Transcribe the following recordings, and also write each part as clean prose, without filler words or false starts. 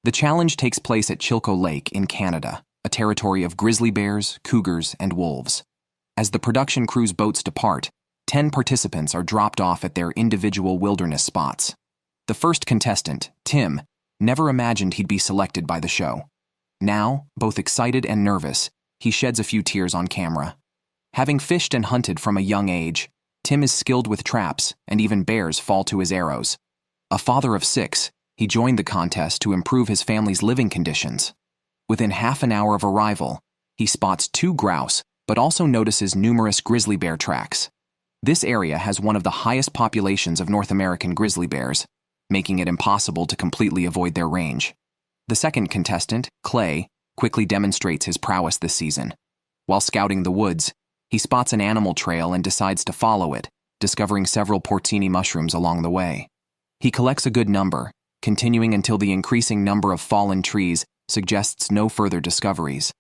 The challenge takes place at Chilko Lake in Canada, a territory of grizzly bears, cougars, and wolves. As the production crew's boats depart, 10 participants are dropped off at their individual wilderness spots. The first contestant, Tim, never imagined he'd be selected by the show. Now, both excited and nervous, he sheds a few tears on camera. Having fished and hunted from a young age, Tim is skilled with traps, and even bears fall to his arrows. A father of 6, he joined the contest to improve his family's living conditions. Within half an hour of arrival, he spots 2 grouse, but also notices numerous grizzly bear tracks. This area has one of the highest populations of North American grizzly bears, making it impossible to completely avoid their range. The second contestant, Clay, quickly demonstrates his prowess this season. While scouting the woods, he spots an animal trail and decides to follow it, discovering several porcini mushrooms along the way. He collects a good number, continuing until the increasing number of fallen trees suggests no further discoveries.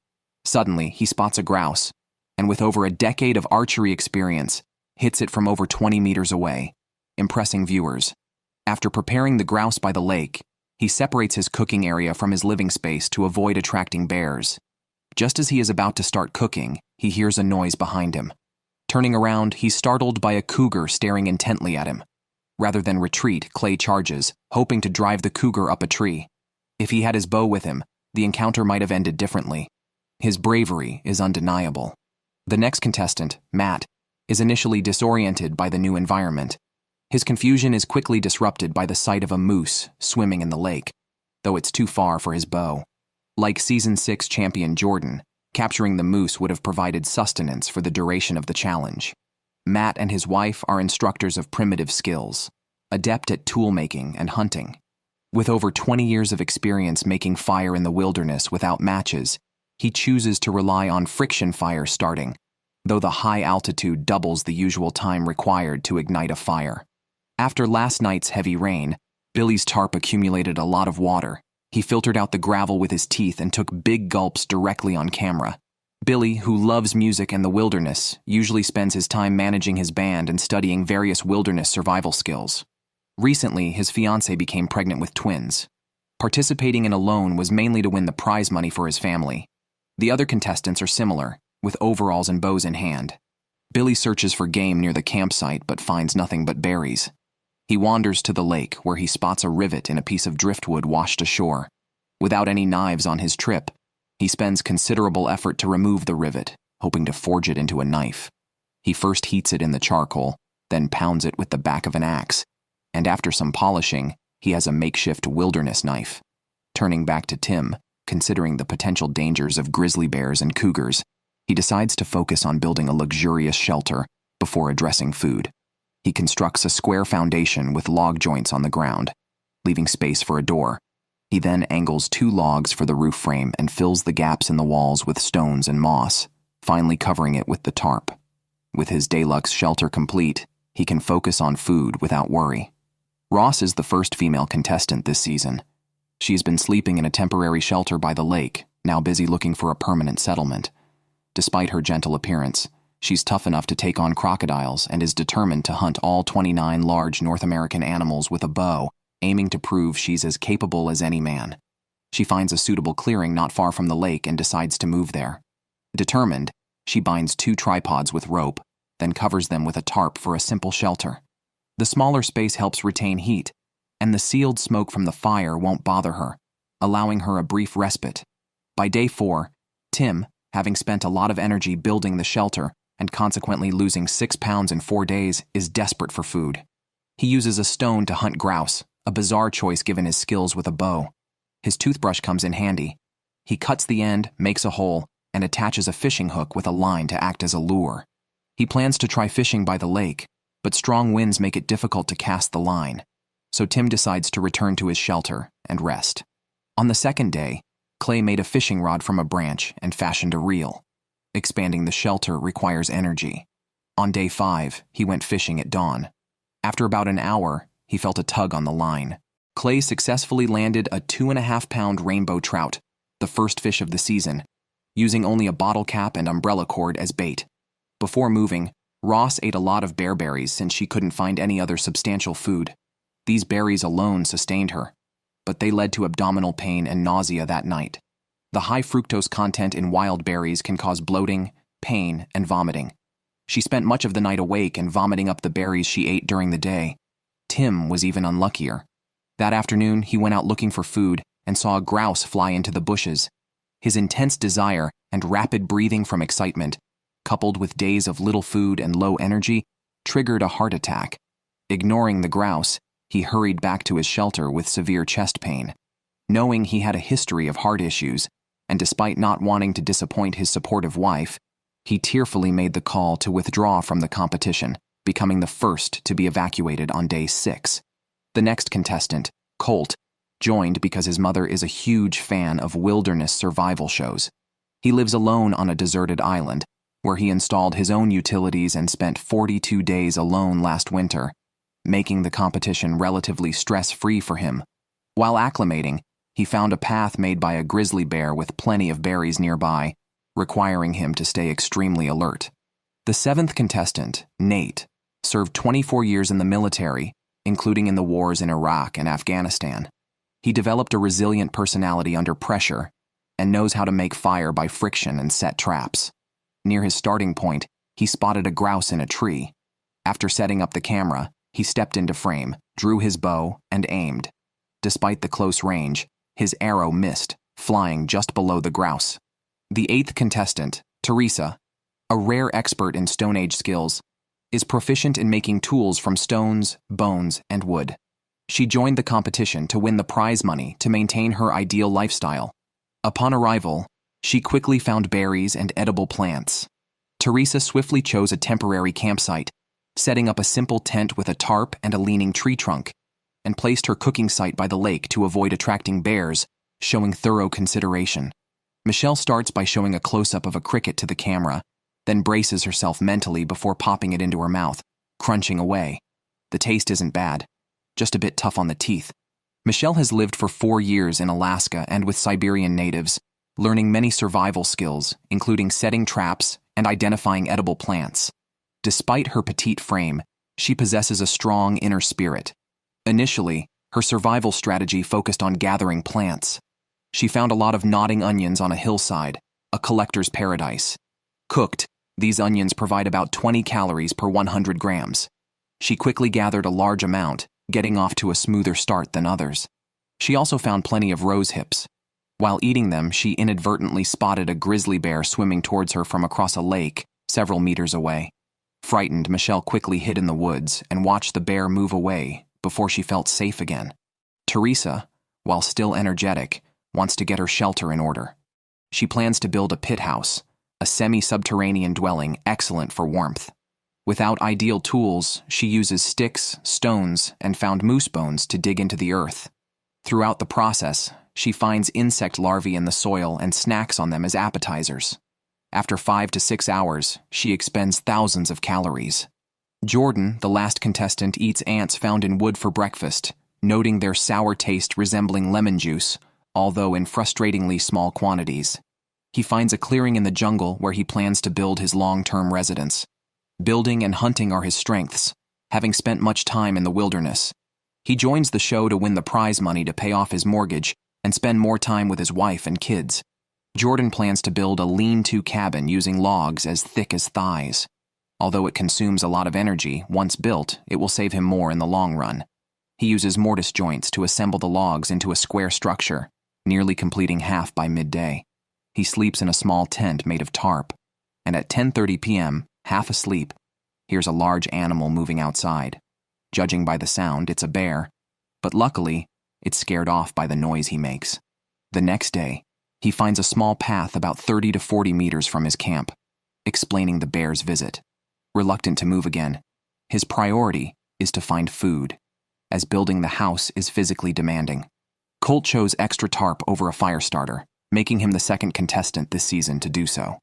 Suddenly, he spots a grouse, and with over a decade of archery experience, hits it from over 20 meters away, impressing viewers. After preparing the grouse by the lake, he separates his cooking area from his living space to avoid attracting bears. Just as he is about to start cooking, he hears a noise behind him. Turning around, he's startled by a cougar staring intently at him. Rather than retreat, Clay charges, hoping to drive the cougar up a tree. If he had his bow with him, the encounter might have ended differently. His bravery is undeniable. The next contestant, Matt, is initially disoriented by the new environment. His confusion is quickly disrupted by the sight of a moose swimming in the lake, though it's too far for his bow. Like Season 6 champion Jordan, capturing the moose would have provided sustenance for the duration of the challenge. Matt and his wife are instructors of primitive skills, adept at tool-making and hunting. With over 20 years of experience making fire in the wilderness without matches, he chooses to rely on friction fire starting, though the high altitude doubles the usual time required to ignite a fire. After last night's heavy rain, Billy's tarp accumulated a lot of water. He filtered out the gravel with his teeth and took big gulps directly on camera. Billy, who loves music and the wilderness, usually spends his time managing his band and studying various wilderness survival skills. Recently, his fiancée became pregnant with twins. Participating in Alone was mainly to win the prize money for his family. The other contestants are similar, with overalls and bows in hand. Billy searches for game near the campsite but finds nothing but berries. He wanders to the lake where he spots a rivet in a piece of driftwood washed ashore. Without any knives on his trip, he spends considerable effort to remove the rivet, hoping to forge it into a knife. He first heats it in the charcoal, then pounds it with the back of an axe, and after some polishing, he has a makeshift wilderness knife. Turning back to Tim, considering the potential dangers of grizzly bears and cougars, he decides to focus on building a luxurious shelter before addressing food. He constructs a square foundation with log joints on the ground, leaving space for a door. He then angles 2 logs for the roof frame and fills the gaps in the walls with stones and moss, finally covering it with the tarp. With his deluxe shelter complete, he can focus on food without worry. Ross is the first female contestant this season. She's been sleeping in a temporary shelter by the lake, now busy looking for a permanent settlement. Despite her gentle appearance, she's tough enough to take on crocodiles and is determined to hunt all 29 large North American animals with a bow, aiming to prove she's as capable as any man. She finds a suitable clearing not far from the lake and decides to move there. Determined, she binds 2 tripods with rope, then covers them with a tarp for a simple shelter. The smaller space helps retain heat, and the sealed smoke from the fire won't bother her, allowing her a brief respite. By day 4, Tim, having spent a lot of energy building the shelter and consequently losing 6 pounds in 4 days, is desperate for food. He uses a stone to hunt grouse, a bizarre choice given his skills with a bow. His toothbrush comes in handy. He cuts the end, makes a hole, and attaches a fishing hook with a line to act as a lure. He plans to try fishing by the lake, but strong winds make it difficult to cast the line, so Tim decides to return to his shelter and rest. On the second day, Clay made a fishing rod from a branch and fashioned a reel. Expanding the shelter requires energy. On day 5, he went fishing at dawn. After about an hour, he felt a tug on the line. Clay successfully landed a 2.5-pound rainbow trout, the first fish of the season, using only a bottle cap and umbrella cord as bait. Before moving, Ross ate a lot of bearberries since she couldn't find any other substantial food. These berries alone sustained her. but they led to abdominal pain and nausea that night. The high fructose content in wild berries can cause bloating, pain, and vomiting. She spent much of the night awake and vomiting up the berries she ate during the day. Tim was even unluckier. That afternoon, he went out looking for food and saw a grouse fly into the bushes. His intense desire and rapid breathing from excitement, coupled with days of little food and low energy, triggered a heart attack. Ignoring the grouse, he hurried back to his shelter with severe chest pain. Knowing he had a history of heart issues, and despite not wanting to disappoint his supportive wife, he tearfully made the call to withdraw from the competition, becoming the first to be evacuated on day 6. The next contestant, Colt, joined because his mother is a huge fan of wilderness survival shows. He lives alone on a deserted island, where he installed his own utilities and spent 42 days alone last winter, making the competition relatively stress-free for him. While acclimating, he found a path made by a grizzly bear with plenty of berries nearby, requiring him to stay extremely alert. The 7th contestant, Nate, served 24 years in the military, including in the wars in Iraq and Afghanistan. He developed a resilient personality under pressure and knows how to make fire by friction and set traps. Near his starting point, he spotted a grouse in a tree. After setting up the camera, he stepped into frame, drew his bow, and aimed. Despite the close range, his arrow missed, flying just below the grouse. The 8th contestant, Teresa, a rare expert in Stone Age skills, is proficient in making tools from stones, bones, and wood. She joined the competition to win the prize money to maintain her ideal lifestyle. Upon arrival, she quickly found berries and edible plants. Teresa swiftly chose a temporary campsite, setting up a simple tent with a tarp and a leaning tree trunk, and placed her cooking site by the lake to avoid attracting bears, showing thorough consideration. Michelle starts by showing a close-up of a cricket to the camera, then braces herself mentally before popping it into her mouth, crunching away. The taste isn't bad, just a bit tough on the teeth. Michelle has lived for 4 years in Alaska and with Siberian natives, learning many survival skills, including setting traps and identifying edible plants. Despite her petite frame, she possesses a strong inner spirit. Initially, her survival strategy focused on gathering plants. She found a lot of nodding onions on a hillside, a collector's paradise. Cooked, these onions provide about 20 calories per 100 grams. She quickly gathered a large amount, getting off to a smoother start than others. She also found plenty of rose hips. While eating them, she inadvertently spotted a grizzly bear swimming towards her from across a lake, several meters away. Frightened, Michelle quickly hid in the woods and watched the bear move away before she felt safe again. Teresa, while still energetic, wants to get her shelter in order. She plans to build a pit house, a semi-subterranean dwelling excellent for warmth. Without ideal tools, she uses sticks, stones, and found moose bones to dig into the earth. Throughout the process, she finds insect larvae in the soil and snacks on them as appetizers. After 5 to 6 hours, she expends thousands of calories. Jordan, the last contestant, eats ants found in wood for breakfast, noting their sour taste resembling lemon juice, although in frustratingly small quantities. He finds a clearing in the jungle where he plans to build his long-term residence. Building and hunting are his strengths, having spent much time in the wilderness. He joins the show to win the prize money to pay off his mortgage and spend more time with his wife and kids. Jordan plans to build a lean-to cabin using logs as thick as thighs. Although it consumes a lot of energy, once built, it will save him more in the long run. He uses mortise joints to assemble the logs into a square structure, nearly completing half by midday. He sleeps in a small tent made of tarp, and at 10:30 p.m., half asleep, hears a large animal moving outside. Judging by the sound, it's a bear, but luckily, it's scared off by the noise he makes. The next day, he finds a small path about 30 to 40 meters from his camp, explaining the bear's visit. Reluctant to move again, his priority is to find food, as building the house is physically demanding. Colt chose extra tarp over a fire starter, making him the second contestant this season to do so.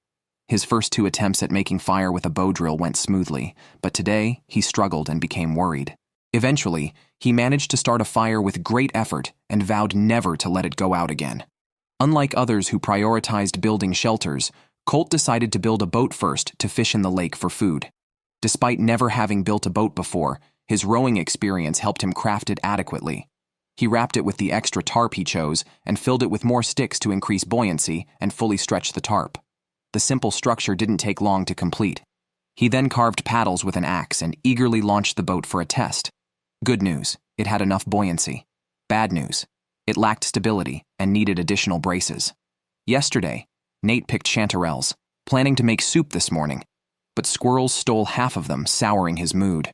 His first 2 attempts at making fire with a bow drill went smoothly, but today he struggled and became worried. Eventually, he managed to start a fire with great effort and vowed never to let it go out again. Unlike others who prioritized building shelters, Colt decided to build a boat first to fish in the lake for food. Despite never having built a boat before, his rowing experience helped him craft it adequately. He wrapped it with the extra tarp he chose and filled it with more sticks to increase buoyancy and fully stretch the tarp. The simple structure didn't take long to complete. He then carved paddles with an axe and eagerly launched the boat for a test. Good news, it had enough buoyancy. Bad news, it lacked stability and needed additional braces. Yesterday, Nate picked chanterelles, planning to make soup this morning, but squirrels stole half of them, souring his mood.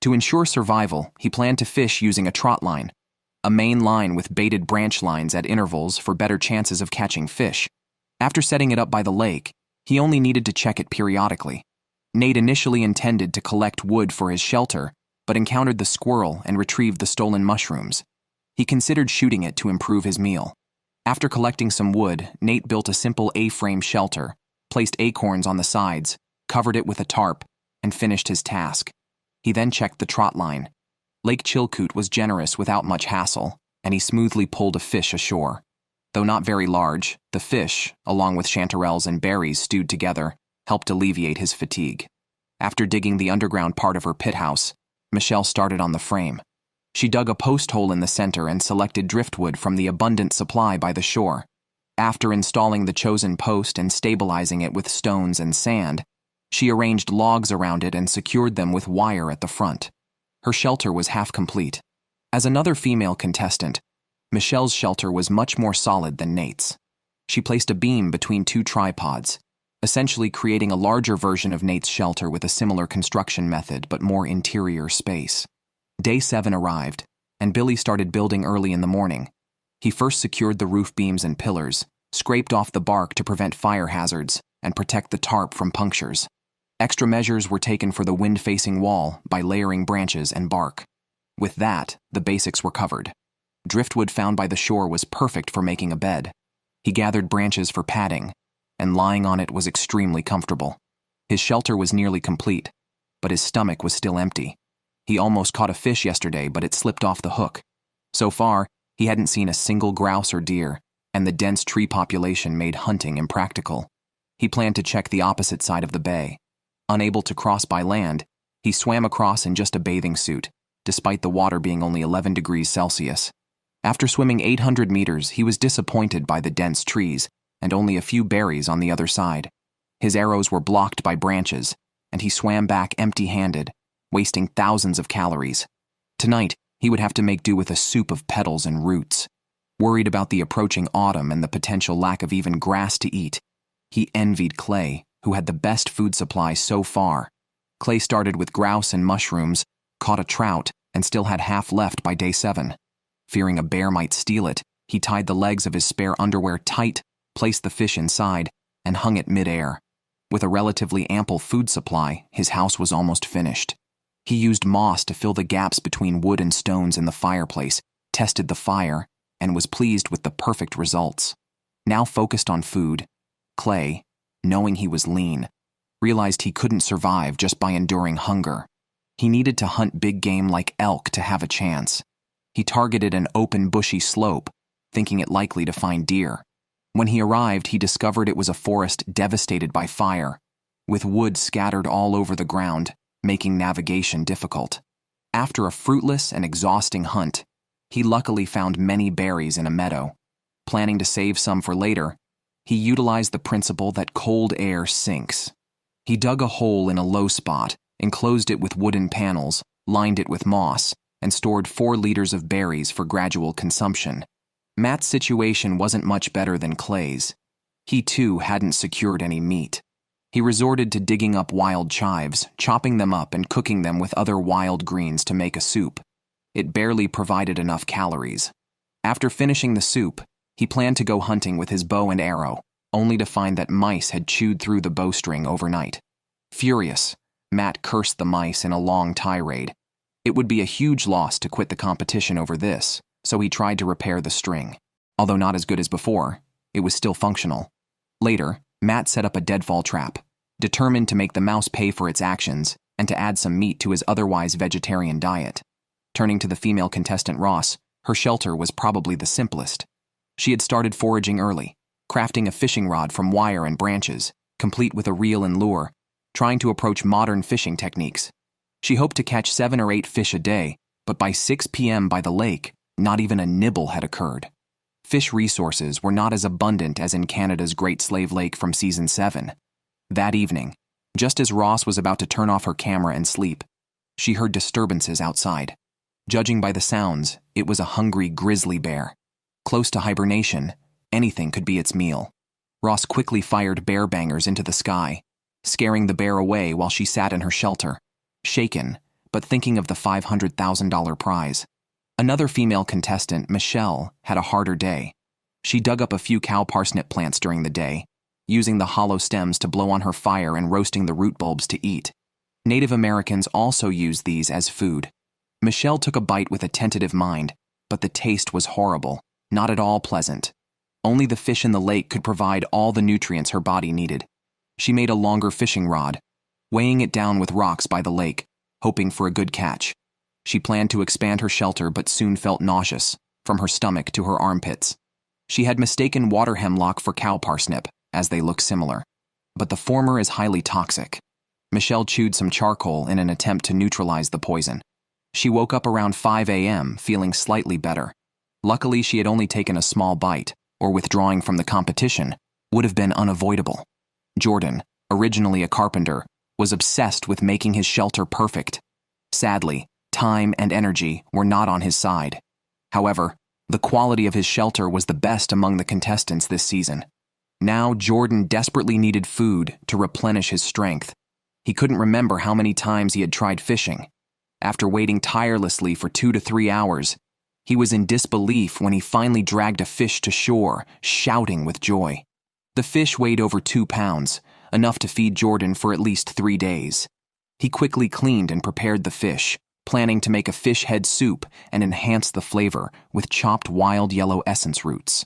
To ensure survival, he planned to fish using a trot line, a main line with baited branch lines at intervals for better chances of catching fish. After setting it up by the lake, he only needed to check it periodically. Nate initially intended to collect wood for his shelter, but encountered the squirrel and retrieved the stolen mushrooms. He considered shooting it to improve his meal. After collecting some wood, Nate built a simple A-frame shelter, placed acorns on the sides, covered it with a tarp, and finished his task. He then checked the trot line. Lake Chilkoot was generous without much hassle, and he smoothly pulled a fish ashore. Though not very large, the fish, along with chanterelles and berries stewed together, helped alleviate his fatigue. After digging the underground part of her pit house, Michelle started on the frame. She dug a post hole in the center and selected driftwood from the abundant supply by the shore. After installing the chosen post and stabilizing it with stones and sand, she arranged logs around it and secured them with wire at the front. Her shelter was half complete. As another female contestant, Michelle's shelter was much more solid than Nate's. She placed a beam between two tripods, essentially creating a larger version of Nate's shelter with a similar construction method but more interior space. Day 7 arrived, and Billy started building early in the morning. He first secured the roof beams and pillars, scraped off the bark to prevent fire hazards, and protect the tarp from punctures. Extra measures were taken for the wind-facing wall by layering branches and bark. With that, the basics were covered. Driftwood found by the shore was perfect for making a bed. He gathered branches for padding, and lying on it was extremely comfortable. His shelter was nearly complete, but his stomach was still empty. He almost caught a fish yesterday, but it slipped off the hook. So far, he hadn't seen a single grouse or deer, and the dense tree population made hunting impractical. He planned to check the opposite side of the bay. Unable to cross by land, he swam across in just a bathing suit, despite the water being only 11 degrees Celsius. After swimming 800 meters, he was disappointed by the dense trees and only a few berries on the other side. His arrows were blocked by branches, and he swam back empty-handed, wasting thousands of calories. Tonight, he would have to make do with a soup of petals and roots. Worried about the approaching autumn and the potential lack of even grass to eat, he envied Clay, who had the best food supply so far. Clay started with grouse and mushrooms, caught a trout, and still had half left by day 7. Fearing a bear might steal it, he tied the legs of his spare underwear tight, placed the fish inside, and hung it mid-air. With a relatively ample food supply, his house was almost finished. He used moss to fill the gaps between wood and stones in the fireplace, tested the fire, and was pleased with the perfect results. Now focused on food, Clay, knowing he was lean, realized he couldn't survive just by enduring hunger. He needed to hunt big game like elk to have a chance. He targeted an open, bushy slope, thinking it likely to find deer. When he arrived, he discovered it was a forest devastated by fire, with wood scattered all over the ground, making navigation difficult. After a fruitless and exhausting hunt, he luckily found many berries in a meadow. Planning to save some for later, he utilized the principle that cold air sinks. He dug a hole in a low spot, enclosed it with wooden panels, lined it with moss, and stored 4 liters of berries for gradual consumption. Matt's situation wasn't much better than Clay's. He too hadn't secured any meat. He resorted to digging up wild chives, chopping them up and cooking them with other wild greens to make a soup. It barely provided enough calories. After finishing the soup, he planned to go hunting with his bow and arrow, only to find that mice had chewed through the bowstring overnight. Furious, Matt cursed the mice in a long tirade. It would be a huge loss to quit the competition over this, so he tried to repair the string. Although not as good as before, it was still functional. Later, Matt set up a deadfall trap, determined to make the mouse pay for its actions and to add some meat to his otherwise vegetarian diet. Turning to the female contestant Ross, her shelter was probably the simplest. She had started foraging early, crafting a fishing rod from wire and branches, complete with a reel and lure, trying to approach modern fishing techniques. She hoped to catch 7 or 8 fish a day, but by 6 p.m. by the lake, Not even a nibble had occurred. Fish resources were not as abundant as in Canada's Great Slave Lake from Season 7. That evening, just as Ross was about to turn off her camera and sleep, she heard disturbances outside. Judging by the sounds, it was a hungry grizzly bear. Close to hibernation, anything could be its meal. Ross quickly fired bear bangers into the sky, scaring the bear away while she sat in her shelter, shaken, but thinking of the $500,000 prize. Another female contestant, Michelle, had a harder day. She dug up a few cow parsnip plants during the day, using the hollow stems to blow on her fire and roasting the root bulbs to eat. Native Americans also used these as food. Michelle took a bite with a tentative mind, but the taste was horrible, not at all pleasant. Only the fish in the lake could provide all the nutrients her body needed. She made a longer fishing rod, weighing it down with rocks by the lake, hoping for a good catch. She planned to expand her shelter but soon felt nauseous, from her stomach to her armpits. She had mistaken water hemlock for cow parsnip, as they look similar. But the former is highly toxic. Michelle chewed some charcoal in an attempt to neutralize the poison. She woke up around 5 a.m. feeling slightly better. Luckily, she had only taken a small bite, or withdrawing from the competition would have been unavoidable. Jordan, originally a carpenter, was obsessed with making his shelter perfect. Sadly, time and energy were not on his side. However, the quality of his shelter was the best among the contestants this season. Now Jordan desperately needed food to replenish his strength. He couldn't remember how many times he had tried fishing. After waiting tirelessly for 2 to 3 hours, he was in disbelief when he finally dragged a fish to shore, shouting with joy. The fish weighed over 2 pounds, enough to feed Jordan for at least 3 days. He quickly cleaned and prepared the fish, planning to make a fish head soup and enhance the flavor with chopped wild yellow essence roots.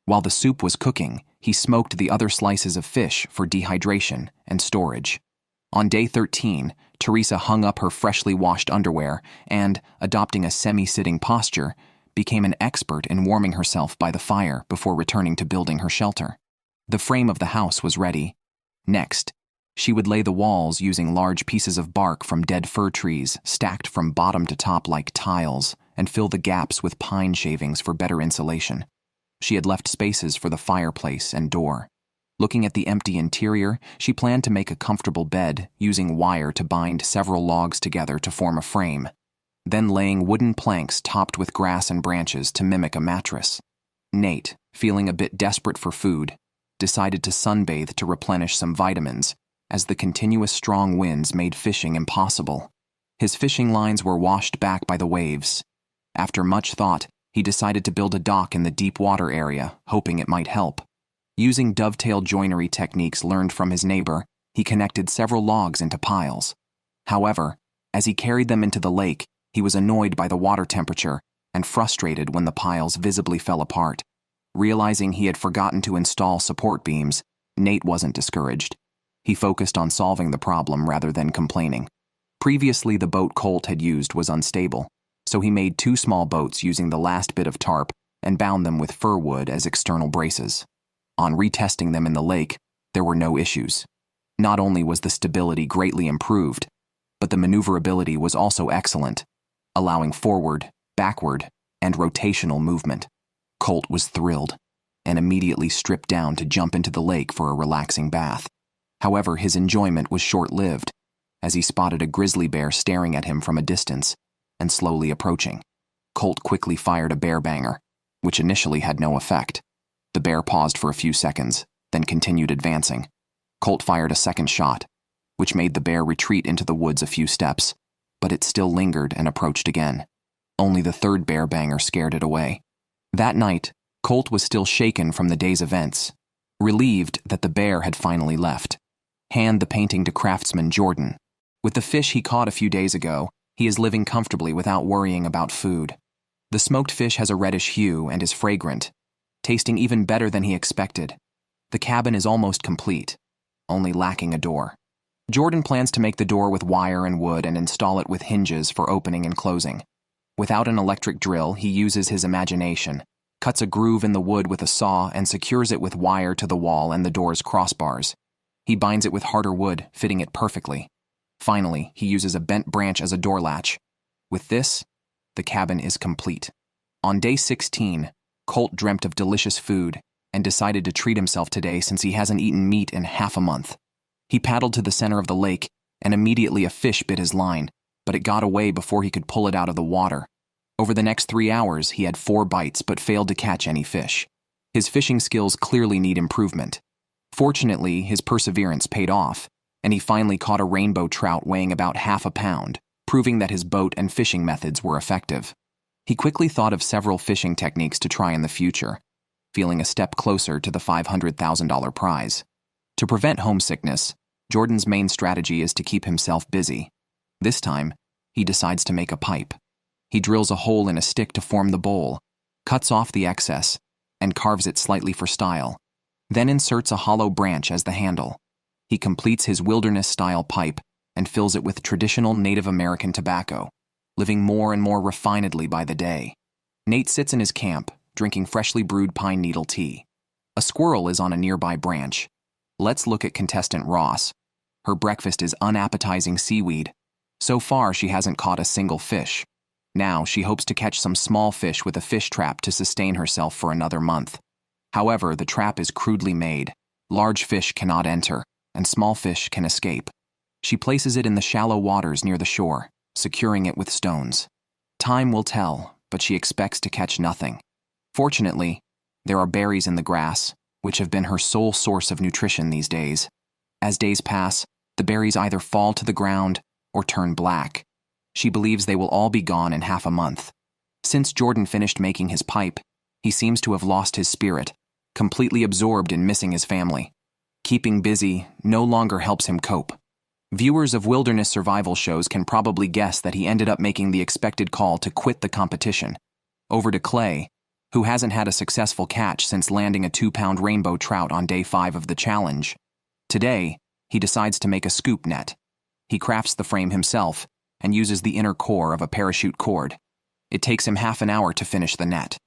While the soup was cooking, he smoked the other slices of fish for dehydration and storage. On day 13, Teresa hung up her freshly washed underwear and, adopting a semi-sitting posture, became an expert in warming herself by the fire before returning to building her shelter. The frame of the house was ready. Next, she would lay the walls using large pieces of bark from dead fir trees stacked from bottom to top like tiles and fill the gaps with pine shavings for better insulation. She had left spaces for the fireplace and door. Looking at the empty interior, she planned to make a comfortable bed using wire to bind several logs together to form a frame, then laying wooden planks topped with grass and branches to mimic a mattress. Nate, feeling a bit desperate for food, decided to sunbathe to replenish some vitamins, as the continuous strong winds made fishing impossible. His fishing lines were washed back by the waves. After much thought, he decided to build a dock in the deep water area, hoping it might help. Using dovetail joinery techniques learned from his neighbor, he connected several logs into piles. However, as he carried them into the lake, he was annoyed by the water temperature and frustrated when the piles visibly fell apart. Realizing he had forgotten to install support beams, Nate wasn't discouraged. He focused on solving the problem rather than complaining. Previously, the boat Colt had used was unstable, so he made 2 small boats using the last bit of tarp and bound them with fir wood as external braces. On retesting them in the lake, there were no issues. Not only was the stability greatly improved, but the maneuverability was also excellent, allowing forward, backward, and rotational movement. Colt was thrilled and immediately stripped down to jump into the lake for a relaxing bath. However, his enjoyment was short-lived, as he spotted a grizzly bear staring at him from a distance and slowly approaching. Colt quickly fired a bear banger, which initially had no effect. The bear paused for a few seconds, then continued advancing. Colt fired a second shot, which made the bear retreat into the woods a few steps, but it still lingered and approached again. Only the third bear banger scared it away. That night, Colt was still shaken from the day's events, relieved that the bear had finally left. Hand the painting to craftsman Jordan. With the fish he caught a few days ago, he is living comfortably without worrying about food. The smoked fish has a reddish hue and is fragrant, tasting even better than he expected. The cabin is almost complete, only lacking a door. Jordan plans to make the door with wire and wood and install it with hinges for opening and closing. Without an electric drill, he uses his imagination, cuts a groove in the wood with a saw and secures it with wire to the wall and the door's crossbars. He binds it with harder wood, fitting it perfectly. Finally, he uses a bent branch as a door latch. With this, the cabin is complete. On day 16, Colt dreamt of delicious food and decided to treat himself today since he hasn't eaten meat in half a month. He paddled to the center of the lake, and immediately a fish bit his line, but it got away before he could pull it out of the water. Over the next 3 hours, he had 4 bites but failed to catch any fish. His fishing skills clearly need improvement. Fortunately, his perseverance paid off, and he finally caught a rainbow trout weighing about half a pound, proving that his boat and fishing methods were effective. He quickly thought of several fishing techniques to try in the future, feeling a step closer to the $500,000 prize. To prevent homesickness, Jordan's main strategy is to keep himself busy. This time, he decides to make a pipe. He drills a hole in a stick to form the bowl, cuts off the excess, and carves it slightly for style, then inserts a hollow branch as the handle. He completes his wilderness-style pipe and fills it with traditional Native American tobacco, living more and more refinedly by the day. Nate sits in his camp, drinking freshly brewed pine needle tea. A squirrel is on a nearby branch. Let's look at contestant Ross. Her breakfast is unappetizing seaweed. So far, she hasn't caught a single fish. Now, she hopes to catch some small fish with a fish trap to sustain herself for another month. However, the trap is crudely made. Large fish cannot enter, and small fish can escape. She places it in the shallow waters near the shore, securing it with stones. Time will tell, but she expects to catch nothing. Fortunately, there are berries in the grass, which have been her sole source of nutrition these days. As days pass, the berries either fall to the ground or turn black. She believes they will all be gone in half a month. Since Jordan finished making his pipe, he seems to have lost his spirit, completely absorbed in missing his family. Keeping busy no longer helps him cope. Viewers of wilderness survival shows can probably guess that he ended up making the expected call to quit the competition. Over to Clay, who hasn't had a successful catch since landing a 2-pound rainbow trout on day 5 of the challenge. Today, he decides to make a scoop net. He crafts the frame himself and uses the inner core of a parachute cord. It takes him half an hour to finish the net.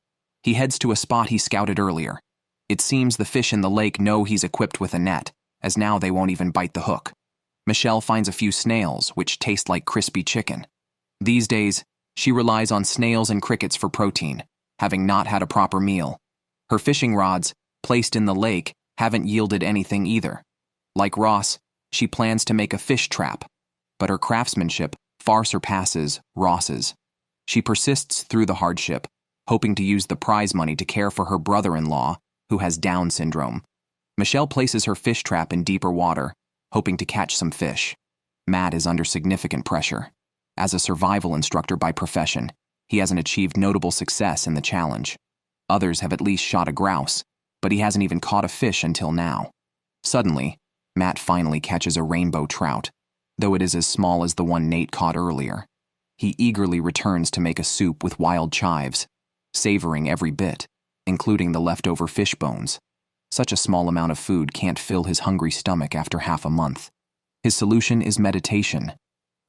He heads to a spot he scouted earlier. It seems the fish in the lake know he's equipped with a net, as now they won't even bite the hook. Michelle finds a few snails, which taste like crispy chicken. These days, she relies on snails and crickets for protein, having not had a proper meal. Her fishing rods, placed in the lake, haven't yielded anything either. Like Ross, she plans to make a fish trap, but her craftsmanship far surpasses Ross's. She persists through the hardship, hoping to use the prize money to care for her brother-in-law, who has Down syndrome. Michelle places her fish trap in deeper water, hoping to catch some fish. Matt is under significant pressure. As a survival instructor by profession, he hasn't achieved notable success in the challenge. Others have at least shot a grouse, but he hasn't even caught a fish until now. Suddenly, Matt finally catches a rainbow trout, though it is as small as the one Nate caught earlier. He eagerly returns to make a soup with wild chives, savoring every bit, including the leftover fish bones. Such a small amount of food can't fill his hungry stomach after half a month. His solution is meditation,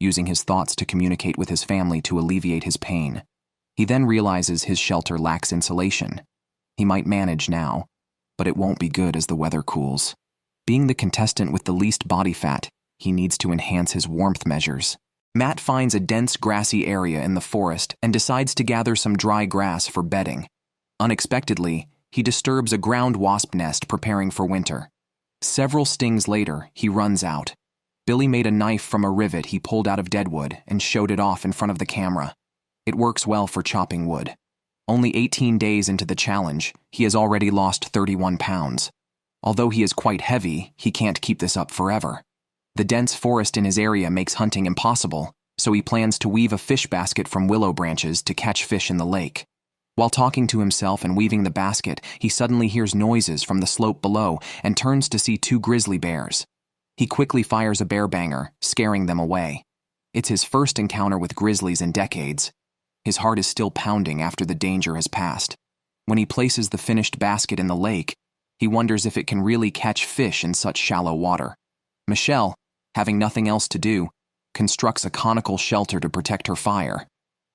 using his thoughts to communicate with his family to alleviate his pain. He then realizes his shelter lacks insulation. He might manage now, but it won't be good as the weather cools. Being the contestant with the least body fat, he needs to enhance his warmth measures. Matt finds a dense grassy area in the forest and decides to gather some dry grass for bedding. Unexpectedly, he disturbs a ground wasp nest preparing for winter. Several stings later, he runs out. Billy made a knife from a rivet he pulled out of deadwood and showed it off in front of the camera. It works well for chopping wood. Only 18 days into the challenge, he has already lost 31 pounds. Although he is quite heavy, he can't keep this up forever. The dense forest in his area makes hunting impossible, so he plans to weave a fish basket from willow branches to catch fish in the lake. While talking to himself and weaving the basket, he suddenly hears noises from the slope below and turns to see 2 grizzly bears. He quickly fires a bear banger, scaring them away. It's his first encounter with grizzlies in decades. His heart is still pounding after the danger has passed. When he places the finished basket in the lake, he wonders if it can really catch fish in such shallow water. Michelle, having nothing else to do, constructs a conical shelter to protect her fire.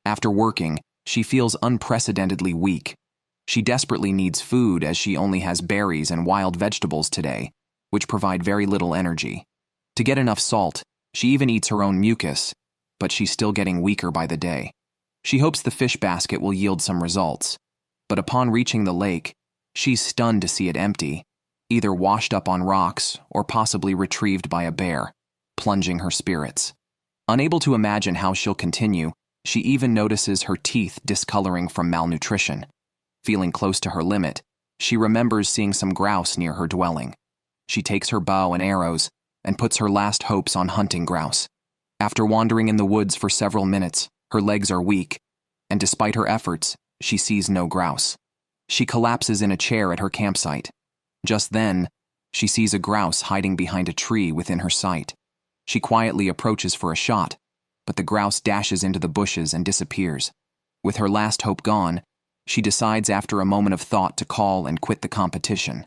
After working, she feels unprecedentedly weak. She desperately needs food as she only has berries and wild vegetables today, which provide very little energy. To get enough salt, she even eats her own mucus, but she's still getting weaker by the day. She hopes the fish basket will yield some results, but upon reaching the lake, she's stunned to see it empty, either washed up on rocks or possibly retrieved by a bear, plunging her spirits. Unable to imagine how she'll continue, she even notices her teeth discoloring from malnutrition. Feeling close to her limit, she remembers seeing some grouse near her dwelling. She takes her bow and arrows and puts her last hopes on hunting grouse. After wandering in the woods for several minutes, her legs are weak, and despite her efforts, she sees no grouse. She collapses in a chair at her campsite. Just then, she sees a grouse hiding behind a tree within her sight. She quietly approaches for a shot, but the grouse dashes into the bushes and disappears. With her last hope gone, she decides after a moment of thought to call and quit the competition.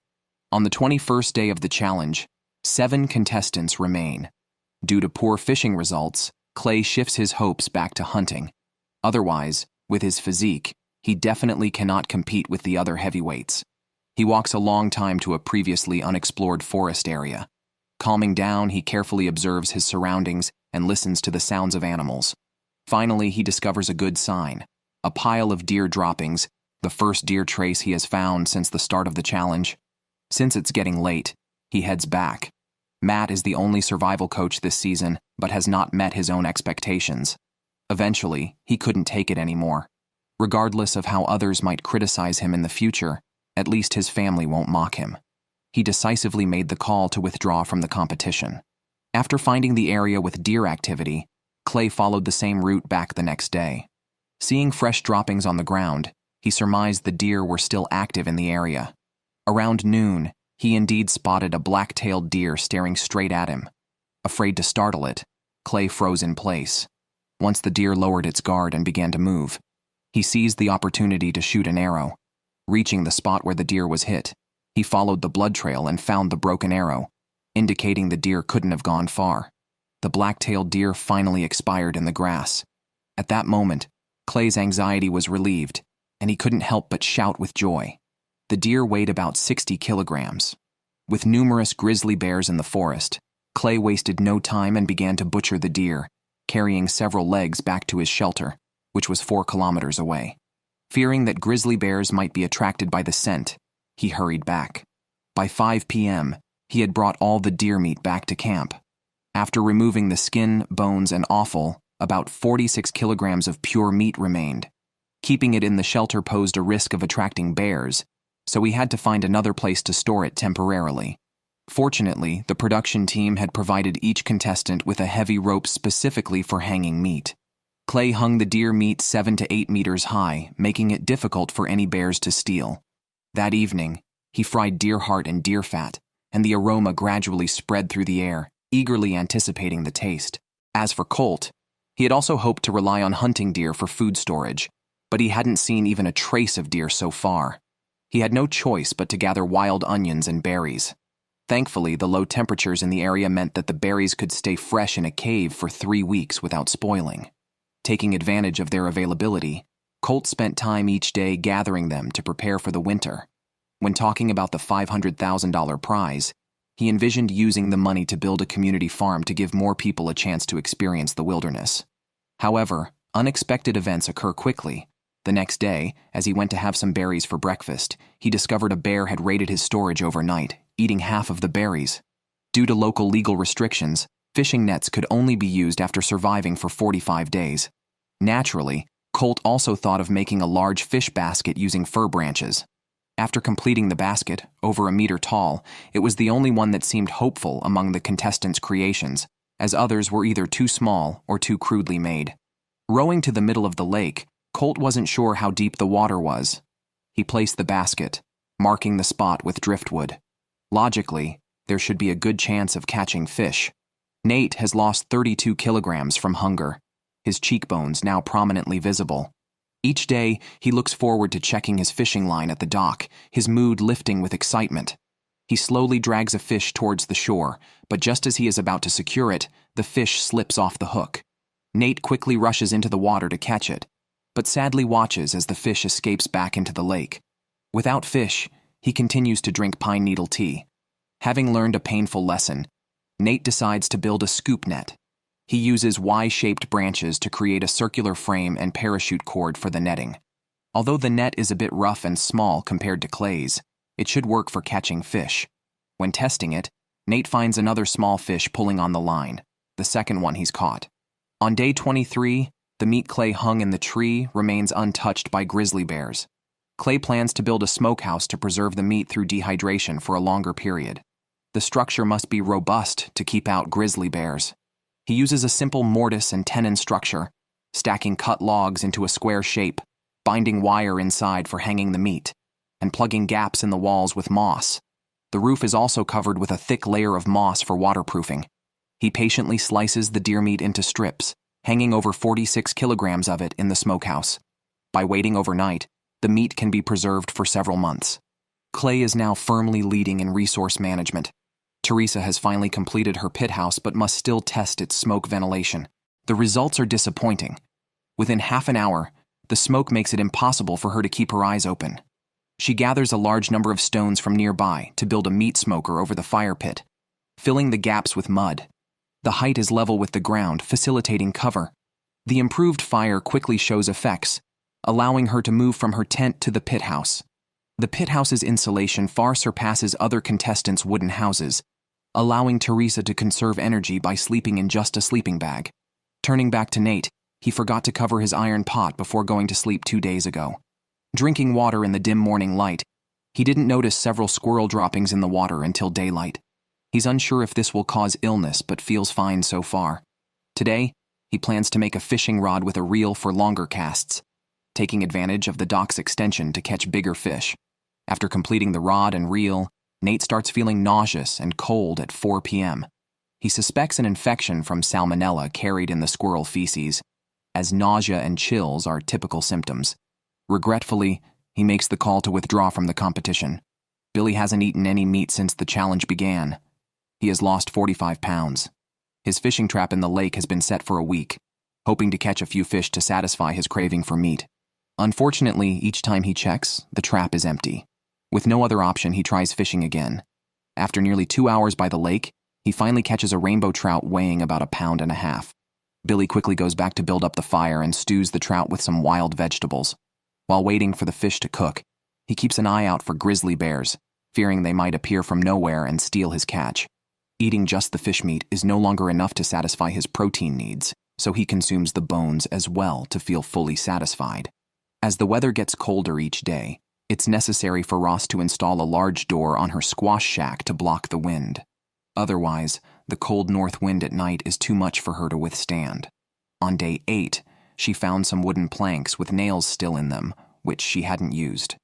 On the 21st day of the challenge, 7 contestants remain. Due to poor fishing results, Clay shifts his hopes back to hunting. Otherwise, with his physique, he definitely cannot compete with the other heavyweights. He walks a long time to a previously unexplored forest area. Calming down, he carefully observes his surroundings and listens to the sounds of animals. Finally, he discovers a good sign: a pile of deer droppings, the first deer trace he has found since the start of the challenge. Since it's getting late, he heads back. Matt is the only survival coach this season, but has not met his own expectations. Eventually, he couldn't take it anymore. Regardless of how others might criticize him in the future, at least his family won't mock him. He decisively made the call to withdraw from the competition. After finding the area with deer activity, Clay followed the same route back the next day. Seeing fresh droppings on the ground, he surmised the deer were still active in the area. Around noon, he indeed spotted a black-tailed deer staring straight at him. Afraid to startle it, Clay froze in place. Once the deer lowered its guard and began to move, he seized the opportunity to shoot an arrow. Reaching the spot where the deer was hit, he followed the blood trail and found the broken arrow, indicating the deer couldn't have gone far. The black-tailed deer finally expired in the grass. At that moment, Clay's anxiety was relieved, and he couldn't help but shout with joy. The deer weighed about 60 kilograms. With numerous grizzly bears in the forest, Clay wasted no time and began to butcher the deer, carrying several legs back to his shelter, which was 4 kilometers away. Fearing that grizzly bears might be attracted by the scent, he hurried back. By 5 p.m., he had brought all the deer meat back to camp. After removing the skin, bones, and offal, about 46 kilograms of pure meat remained. Keeping it in the shelter posed a risk of attracting bears, so he had to find another place to store it temporarily. Fortunately, the production team had provided each contestant with a heavy rope specifically for hanging meat. Clay hung the deer meat 7 to 8 meters high, making it difficult for any bears to steal. That evening, he fried deer heart and deer fat, and the aroma gradually spread through the air, eagerly anticipating the taste. As for Colt, he had also hoped to rely on hunting deer for food storage, but he hadn't seen even a trace of deer so far. He had no choice but to gather wild onions and berries. Thankfully, the low temperatures in the area meant that the berries could stay fresh in a cave for 3 weeks without spoiling. Taking advantage of their availability, Colt spent time each day gathering them to prepare for the winter. When talking about the $500,000 prize, he envisioned using the money to build a community farm to give more people a chance to experience the wilderness. However, unexpected events occur quickly. The next day, as he went to have some berries for breakfast, he discovered a bear had raided his storage overnight, eating half of the berries. Due to local legal restrictions, fishing nets could only be used after surviving for 45 days. Naturally, Colt also thought of making a large fish basket using fir branches. After completing the basket, over a meter tall, it was the only one that seemed hopeful among the contestants' creations, as others were either too small or too crudely made. Rowing to the middle of the lake, Colt wasn't sure how deep the water was. He placed the basket, marking the spot with driftwood. Logically, there should be a good chance of catching fish. Nate has lost 32 kilograms from hunger, his cheekbones now prominently visible. Each day, he looks forward to checking his fishing line at the dock, his mood lifting with excitement. He slowly drags a fish towards the shore, but just as he is about to secure it, the fish slips off the hook. Nate quickly rushes into the water to catch it, but sadly watches as the fish escapes back into the lake. Without fish, he continues to drink pine needle tea. Having learned a painful lesson, Nate decides to build a scoop net. He uses Y-shaped branches to create a circular frame and parachute cord for the netting. Although the net is a bit rough and small compared to Clay's, it should work for catching fish. When testing it, Nate finds another small fish pulling on the line, the second one he's caught. On day 23, the meat Clay hung in the tree remains untouched by grizzly bears. Clay plans to build a smokehouse to preserve the meat through dehydration for a longer period. The structure must be robust to keep out grizzly bears. He uses a simple mortise and tenon structure, stacking cut logs into a square shape, binding wire inside for hanging the meat, and plugging gaps in the walls with moss. The roof is also covered with a thick layer of moss for waterproofing. He patiently slices the deer meat into strips, hanging over 46 kilograms of it in the smokehouse. By waiting overnight, the meat can be preserved for several months. Clay is now firmly leading in resource management. Teresa has finally completed her pit house but must still test its smoke ventilation. The results are disappointing. Within half an hour, the smoke makes it impossible for her to keep her eyes open. She gathers a large number of stones from nearby to build a meat smoker over the fire pit, filling the gaps with mud. The height is level with the ground, facilitating cover. The improved fire quickly shows effects, allowing her to move from her tent to the pit house. The pit house's insulation far surpasses other contestants' wooden houses, allowing Teresa to conserve energy by sleeping in just a sleeping bag. Turning back to Nate, he forgot to cover his iron pot before going to sleep 2 days ago. Drinking water in the dim morning light, he didn't notice several squirrel droppings in the water until daylight. He's unsure if this will cause illness, but feels fine so far. Today, he plans to make a fishing rod with a reel for longer casts, taking advantage of the dock's extension to catch bigger fish. After completing the rod and reel, Nate starts feeling nauseous and cold at 4 p.m. He suspects an infection from salmonella carried in the squirrel feces, as nausea and chills are typical symptoms. Regretfully, he makes the call to withdraw from the competition. Billy hasn't eaten any meat since the challenge began. He has lost 45 pounds. His fishing trap in the lake has been set for a week, hoping to catch a few fish to satisfy his craving for meat. Unfortunately, each time he checks, the trap is empty. With no other option, he tries fishing again. After nearly 2 hours by the lake, he finally catches a rainbow trout weighing about 1.5 pounds. Billy quickly goes back to build up the fire and stews the trout with some wild vegetables. While waiting for the fish to cook, he keeps an eye out for grizzly bears, fearing they might appear from nowhere and steal his catch. Eating just the fish meat is no longer enough to satisfy his protein needs, so he consumes the bones as well to feel fully satisfied. As the weather gets colder each day, it's necessary for Ross to install a large door on her squash shack to block the wind. Otherwise, the cold north wind at night is too much for her to withstand. On day 8, she found some wooden planks with nails still in them, which she hadn't used.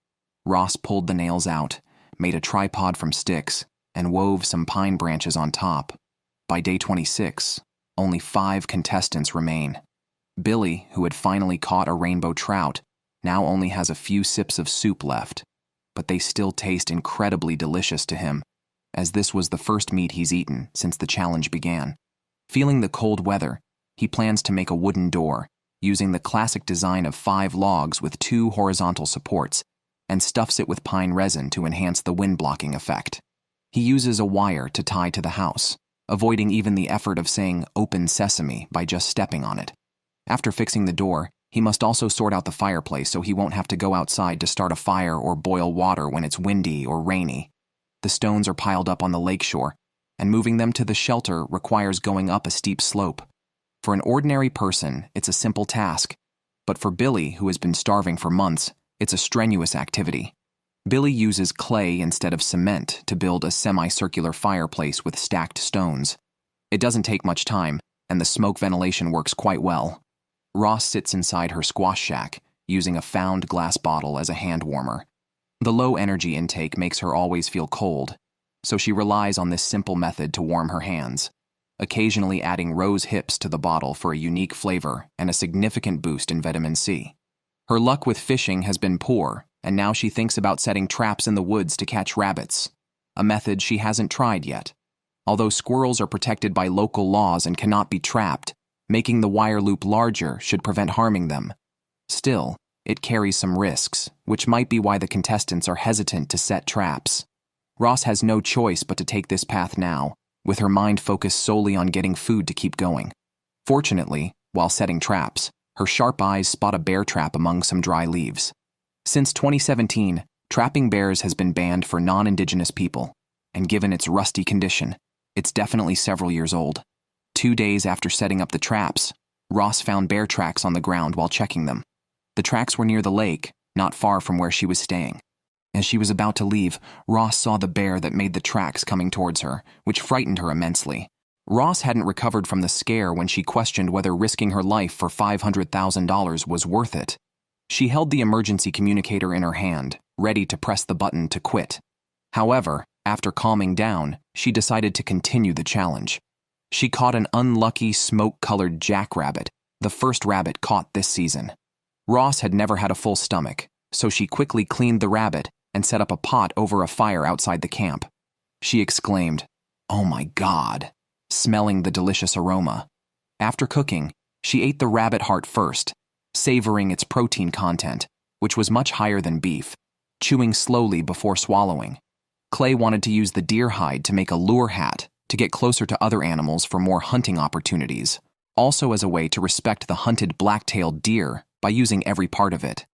Ross pulled the nails out, made a tripod from sticks, and wove some pine branches on top. By day 26, only 5 contestants remain. Billy, who had finally caught a rainbow trout, now only has a few sips of soup left, but they still taste incredibly delicious to him, as this was the first meat he's eaten since the challenge began. Feeling the cold weather, he plans to make a wooden door, using the classic design of 5 logs with 2 horizontal supports, and stuffs it with pine resin to enhance the wind-blocking effect. He uses a wire to tie to the house, avoiding even the effort of saying "open sesame" by just stepping on it. After fixing the door, he must also sort out the fireplace so he won't have to go outside to start a fire or boil water when it's windy or rainy. The stones are piled up on the lakeshore, and moving them to the shelter requires going up a steep slope. For an ordinary person, it's a simple task, but for Billy, who has been starving for months, it's a strenuous activity. Billy uses clay instead of cement to build a semicircular fireplace with stacked stones. It doesn't take much time, and the smoke ventilation works quite well. Ross sits inside her squash shack, using a found glass bottle as a hand warmer. The low energy intake makes her always feel cold, so she relies on this simple method to warm her hands, occasionally adding rose hips to the bottle for a unique flavor and a significant boost in vitamin C. Her luck with fishing has been poor, and now she thinks about setting traps in the woods to catch rabbits, a method she hasn't tried yet. Although squirrels are protected by local laws and cannot be trapped, making the wire loop larger should prevent harming them. Still, it carries some risks, which might be why the contestants are hesitant to set traps. Ross has no choice but to take this path now, with her mind focused solely on getting food to keep going. Fortunately, while setting traps, her sharp eyes spot a bear trap among some dry leaves. Since 2017, trapping bears has been banned for non-indigenous people, and given its rusty condition, it's definitely several years old. 2 days after setting up the traps, Ross found bear tracks on the ground while checking them. The tracks were near the lake, not far from where she was staying. As she was about to leave, Ross saw the bear that made the tracks coming towards her, which frightened her immensely. Ross hadn't recovered from the scare when she questioned whether risking her life for $500,000 was worth it. She held the emergency communicator in her hand, ready to press the button to quit. However, after calming down, she decided to continue the challenge. She caught an unlucky smoke-colored jackrabbit, the first rabbit caught this season. Ross had never had a full stomach, so she quickly cleaned the rabbit and set up a pot over a fire outside the camp. She exclaimed, "Oh my God," smelling the delicious aroma. After cooking, she ate the rabbit heart first, savoring its protein content, which was much higher than beef, chewing slowly before swallowing. Clay wanted to use the deer hide to make a lure hat to get closer to other animals for more hunting opportunities, also as a way to respect the hunted black-tailed deer by using every part of it.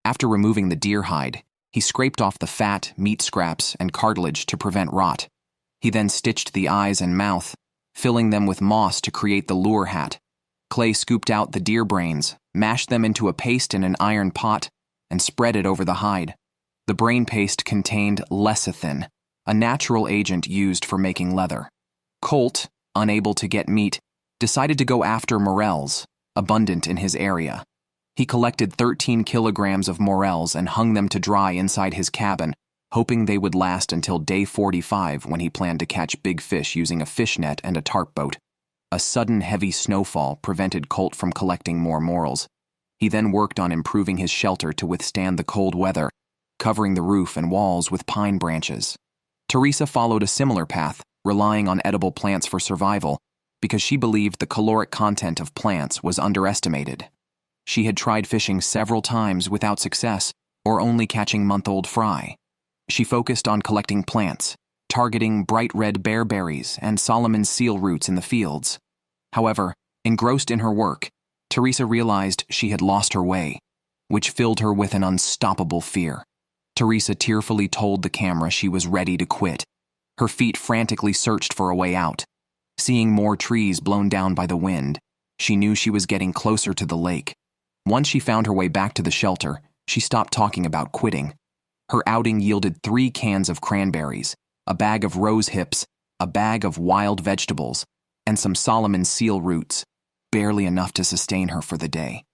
After removing the deer hide, he scraped off the fat, meat scraps, and cartilage to prevent rot. He then stitched the eyes and mouth, filling them with moss to create the lure hat. Clay scooped out the deer brains, mashed them into a paste in an iron pot, and spread it over the hide. The brain paste contained lecithin, a natural agent used for making leather. Colt, unable to get meat, decided to go after morels, abundant in his area. He collected 13 kilograms of morels and hung them to dry inside his cabin, hoping they would last until day 45 when he planned to catch big fish using a fish net and a tarp boat. A sudden heavy snowfall prevented Colt from collecting more morels. He then worked on improving his shelter to withstand the cold weather, covering the roof and walls with pine branches. Teresa followed a similar path, relying on edible plants for survival, because she believed the caloric content of plants was underestimated. She had tried fishing several times without success, or only catching month-old fry. She focused on collecting plants, targeting bright red bearberries and Solomon seal roots in the fields. However, engrossed in her work, Teresa realized she had lost her way, which filled her with an unstoppable fear. Teresa tearfully told the camera she was ready to quit. Her feet frantically searched for a way out. Seeing more trees blown down by the wind, she knew she was getting closer to the lake. Once she found her way back to the shelter, she stopped talking about quitting. Her outing yielded 3 cans of cranberries, a bag of rose hips, a bag of wild vegetables, and some Solomon seal roots, barely enough to sustain her for the day.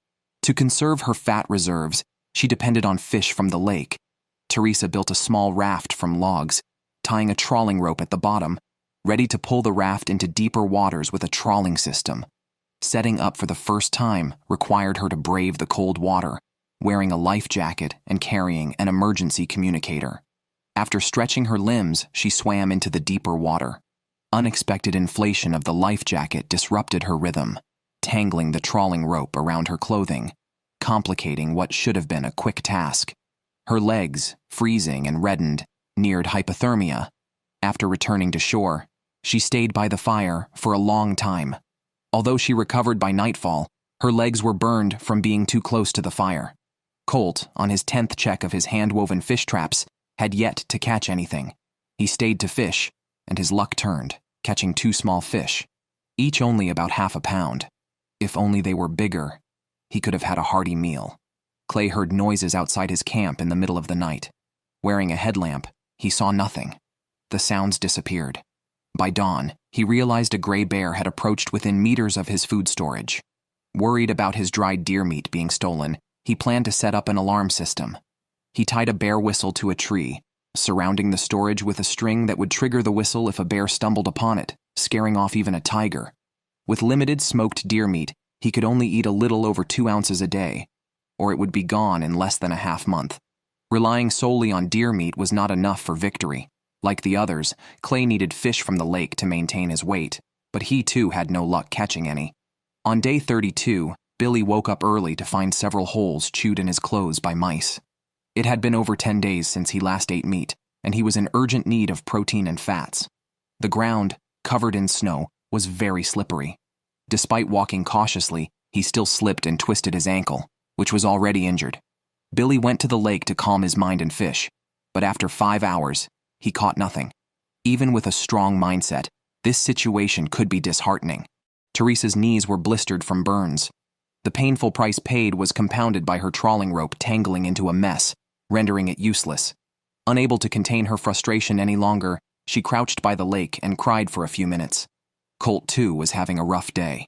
To conserve her fat reserves, she depended on fish from the lake. Teresa built a small raft from logs, tying a trawling rope at the bottom, ready to pull the raft into deeper waters with a trawling system. Setting up for the first time required her to brave the cold water, wearing a life jacket and carrying an emergency communicator. After stretching her limbs, she swam into the deeper water. Unexpected inflation of the life jacket disrupted her rhythm, tangling the trawling rope around her clothing, complicating what should have been a quick task. Her legs, freezing and reddened, neared hypothermia. After returning to shore, she stayed by the fire for a long time. Although she recovered by nightfall, her legs were burned from being too close to the fire. Colt, on his 10th check of his hand-woven fish traps, had yet to catch anything. He stayed to fish, and his luck turned, catching 2 small fish, each only about half a pound. If only they were bigger, he could have had a hearty meal. Clay heard noises outside his camp in the middle of the night. Wearing a headlamp, he saw nothing. The sounds disappeared. By dawn, he realized a gray bear had approached within meters of his food storage. Worried about his dried deer meat being stolen, he planned to set up an alarm system. He tied a bear whistle to a tree, surrounding the storage with a string that would trigger the whistle if a bear stumbled upon it, scaring off even a tiger. With limited smoked deer meat, he could only eat a little over 2 ounces a day, or it would be gone in less than a half-month. Relying solely on deer meat was not enough for victory. Like the others, Clay needed fish from the lake to maintain his weight, but he too had no luck catching any. On day 32, Billy woke up early to find several holes chewed in his clothes by mice. It had been over 10 days since he last ate meat, and he was in urgent need of protein and fats. The ground, covered in snow, was very slippery. Despite walking cautiously, he still slipped and twisted his ankle, which was already injured. Billy went to the lake to calm his mind and fish, but after 5 hours, he caught nothing. Even with a strong mindset, this situation could be disheartening. Teresa's knees were blistered from burns. The painful price paid was compounded by her trawling rope tangling into a mess, rendering it useless. Unable to contain her frustration any longer, she crouched by the lake and cried for a few minutes. Colt, too, was having a rough day.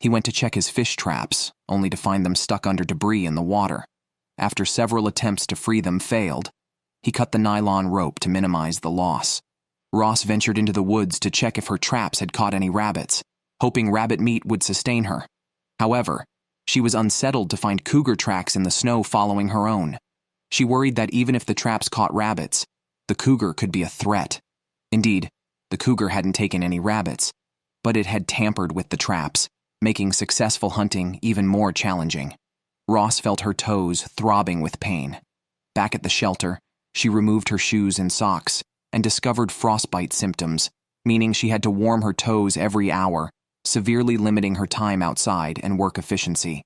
He went to check his fish traps, only to find them stuck under debris in the water. After several attempts to free them failed, he cut the nylon rope to minimize the loss. Ross ventured into the woods to check if her traps had caught any rabbits, hoping rabbit meat would sustain her. However, she was unsettled to find cougar tracks in the snow following her own. She worried that even if the traps caught rabbits, the cougar could be a threat. Indeed, the cougar hadn't taken any rabbits, but it had tampered with the traps, making successful hunting even more challenging. Ross felt her toes throbbing with pain. Back at the shelter, she removed her shoes and socks and discovered frostbite symptoms, meaning she had to warm her toes every hour, severely limiting her time outside and work efficiency.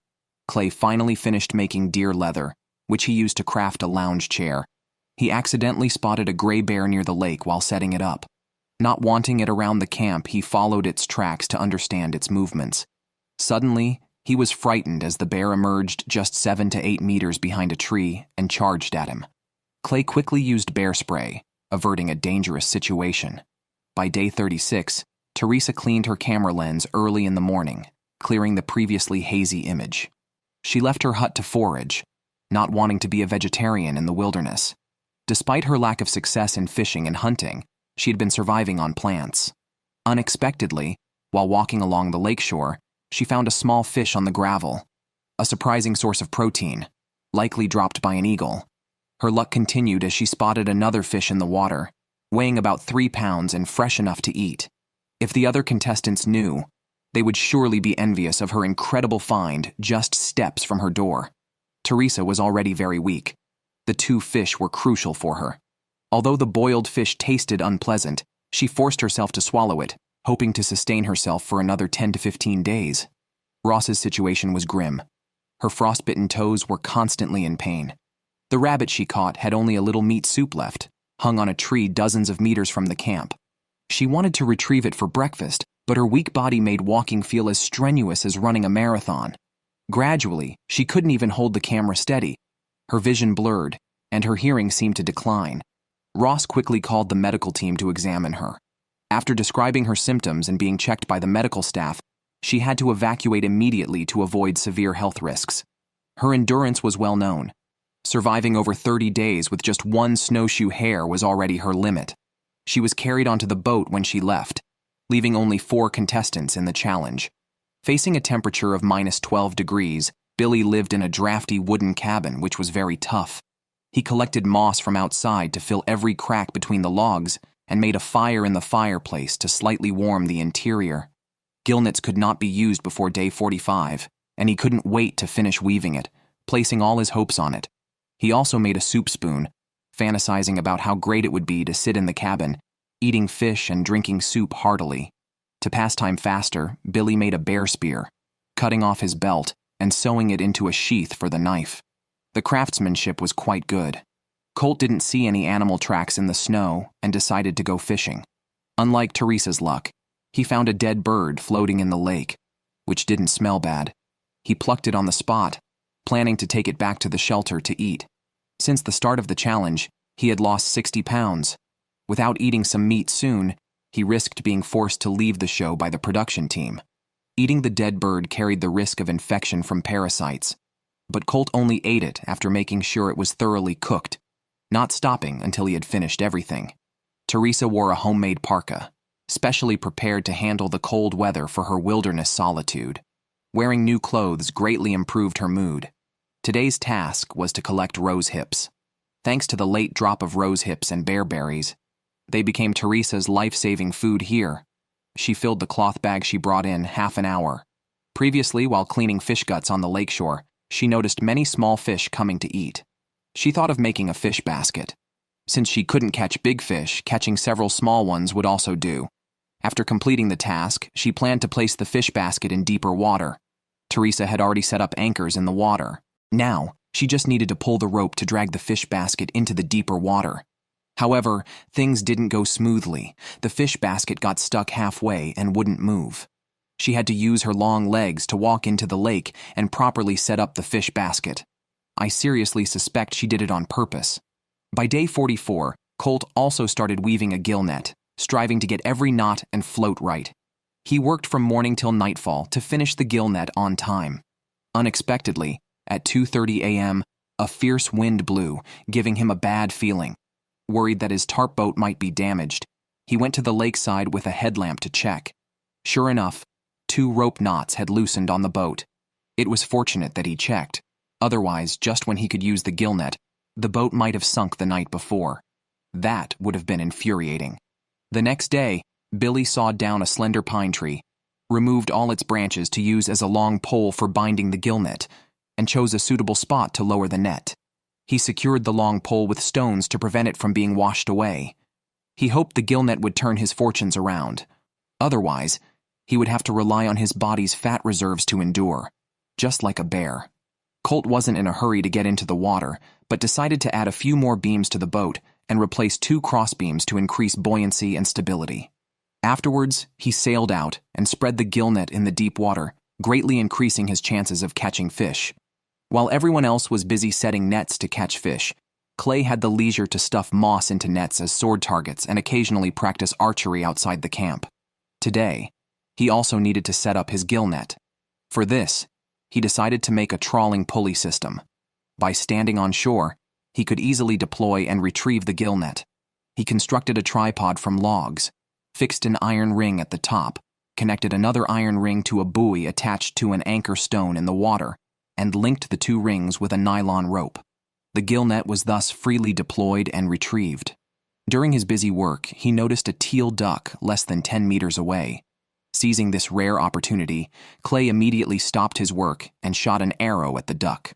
Clay finally finished making deer leather, which he used to craft a lounge chair. He accidentally spotted a gray bear near the lake while setting it up. Not wanting it around the camp, he followed its tracks to understand its movements. Suddenly, he was frightened as the bear emerged just 7 to 8 meters behind a tree and charged at him. Clay quickly used bear spray, averting a dangerous situation. By day 36, Teresa cleaned her camera lens early in the morning, clearing the previously hazy image. She left her hut to forage, not wanting to be a vegetarian in the wilderness. Despite her lack of success in fishing and hunting, she had been surviving on plants. Unexpectedly, while walking along the lakeshore, she found a small fish on the gravel, a surprising source of protein, likely dropped by an eagle. Her luck continued as she spotted another fish in the water, weighing about 3 pounds and fresh enough to eat. If the other contestants knew, they would surely be envious of her incredible find just steps from her door. Teresa was already very weak. The 2 fish were crucial for her. Although the boiled fish tasted unpleasant, she forced herself to swallow it, hoping to sustain herself for another 10 to 15 days. Ross's situation was grim. Her frostbitten toes were constantly in pain. The rabbit she caught had only a little meat soup left, hung on a tree dozens of meters from the camp. She wanted to retrieve it for breakfast, but her weak body made walking feel as strenuous as running a marathon. Gradually, she couldn't even hold the camera steady. Her vision blurred, and her hearing seemed to decline. Ross quickly called the medical team to examine her. After describing her symptoms and being checked by the medical staff, she had to evacuate immediately to avoid severe health risks. Her endurance was well known. Surviving over 30 days with just 1 snowshoe hare was already her limit. She was carried onto the boat when she left, leaving only 4 contestants in the challenge. Facing a temperature of -12 degrees, Billy lived in a drafty wooden cabin which was very tough. He collected moss from outside to fill every crack between the logs and made a fire in the fireplace to slightly warm the interior. Gillnets could not be used before day 45, and he couldn't wait to finish weaving it, placing all his hopes on it. He also made a soup spoon, fantasizing about how great it would be to sit in the cabin, eating fish and drinking soup heartily. To pass time faster, Billy made a bear spear, cutting off his belt and sewing it into a sheath for the knife. The craftsmanship was quite good. Colt didn't see any animal tracks in the snow and decided to go fishing. Unlike Teresa's luck, he found a dead bird floating in the lake, which didn't smell bad. He plucked it on the spot, planning to take it back to the shelter to eat. Since the start of the challenge, he had lost 60 pounds. Without eating some meat soon, he risked being forced to leave the show by the production team. Eating the dead bird carried the risk of infection from parasites, but Colt only ate it after making sure it was thoroughly cooked, not stopping until he had finished everything. Teresa wore a homemade parka, specially prepared to handle the cold weather for her wilderness solitude. Wearing new clothes greatly improved her mood. Today's task was to collect rose hips. Thanks to the late drop of rose hips and bearberries, they became Teresa's life-saving food here. She filled the cloth bag she brought in half an hour. Previously, while cleaning fish guts on the lakeshore, she noticed many small fish coming to eat. She thought of making a fish basket. Since she couldn't catch big fish, catching several small ones would also do. After completing the task, she planned to place the fish basket in deeper water. Teresa had already set up anchors in the water. Now, she just needed to pull the rope to drag the fish basket into the deeper water. However, things didn't go smoothly. The fish basket got stuck halfway and wouldn't move. She had to use her long legs to walk into the lake and properly set up the fish basket. I seriously suspect she did it on purpose. By day 44, Colt also started weaving a gill net, striving to get every knot and float right. He worked from morning till nightfall to finish the gill net on time. Unexpectedly, at 2:30 a.m., a fierce wind blew, giving him a bad feeling. Worried that his tarp boat might be damaged, he went to the lakeside with a headlamp to check. Sure enough, 2 rope knots had loosened on the boat. It was fortunate that he checked. Otherwise, just when he could use the gill net, the boat might have sunk the night before. That would have been infuriating. The next day, Billy sawed down a slender pine tree, removed all its branches to use as a long pole for binding the gill net, and chose a suitable spot to lower the net. He secured the long pole with stones to prevent it from being washed away. He hoped the gill net would turn his fortunes around. Otherwise, he would have to rely on his body's fat reserves to endure, just like a bear. Colt wasn't in a hurry to get into the water, but decided to add a few more beams to the boat and replace 2 crossbeams to increase buoyancy and stability. Afterwards, he sailed out and spread the gill net in the deep water, greatly increasing his chances of catching fish. While everyone else was busy setting nets to catch fish, Clay had the leisure to stuff moss into nets as sword targets and occasionally practice archery outside the camp. Today, he also needed to set up his gill net. For this, he decided to make a trawling pulley system. By standing on shore, he could easily deploy and retrieve the gill net. He constructed a tripod from logs, fixed an iron ring at the top, connected another iron ring to a buoy attached to an anchor stone in the water, and linked the 2 rings with a nylon rope. The gill net was thus freely deployed and retrieved. During his busy work, he noticed a teal duck less than 10 meters away. Seizing this rare opportunity, Clay immediately stopped his work and shot an arrow at the duck.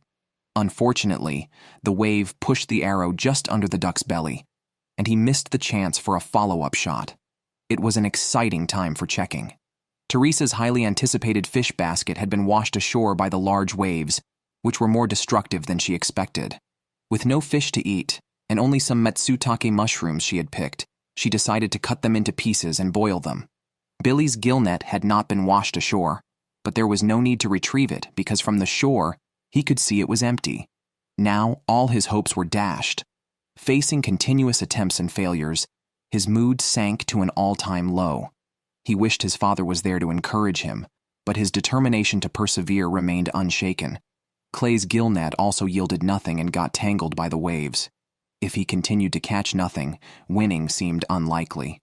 Unfortunately, the wave pushed the arrow just under the duck's belly, and he missed the chance for a follow-up shot. It was an exciting time for checking. Teresa's highly anticipated fish basket had been washed ashore by the large waves, which were more destructive than she expected. With no fish to eat, and only some matsutake mushrooms she had picked, she decided to cut them into pieces and boil them. Billy's gill net had not been washed ashore, but there was no need to retrieve it because from the shore, he could see it was empty. Now, all his hopes were dashed. Facing continuous attempts and failures, his mood sank to an all-time low. He wished his father was there to encourage him, but his determination to persevere remained unshaken. Clay's gill net also yielded nothing and got tangled by the waves. If he continued to catch nothing, winning seemed unlikely.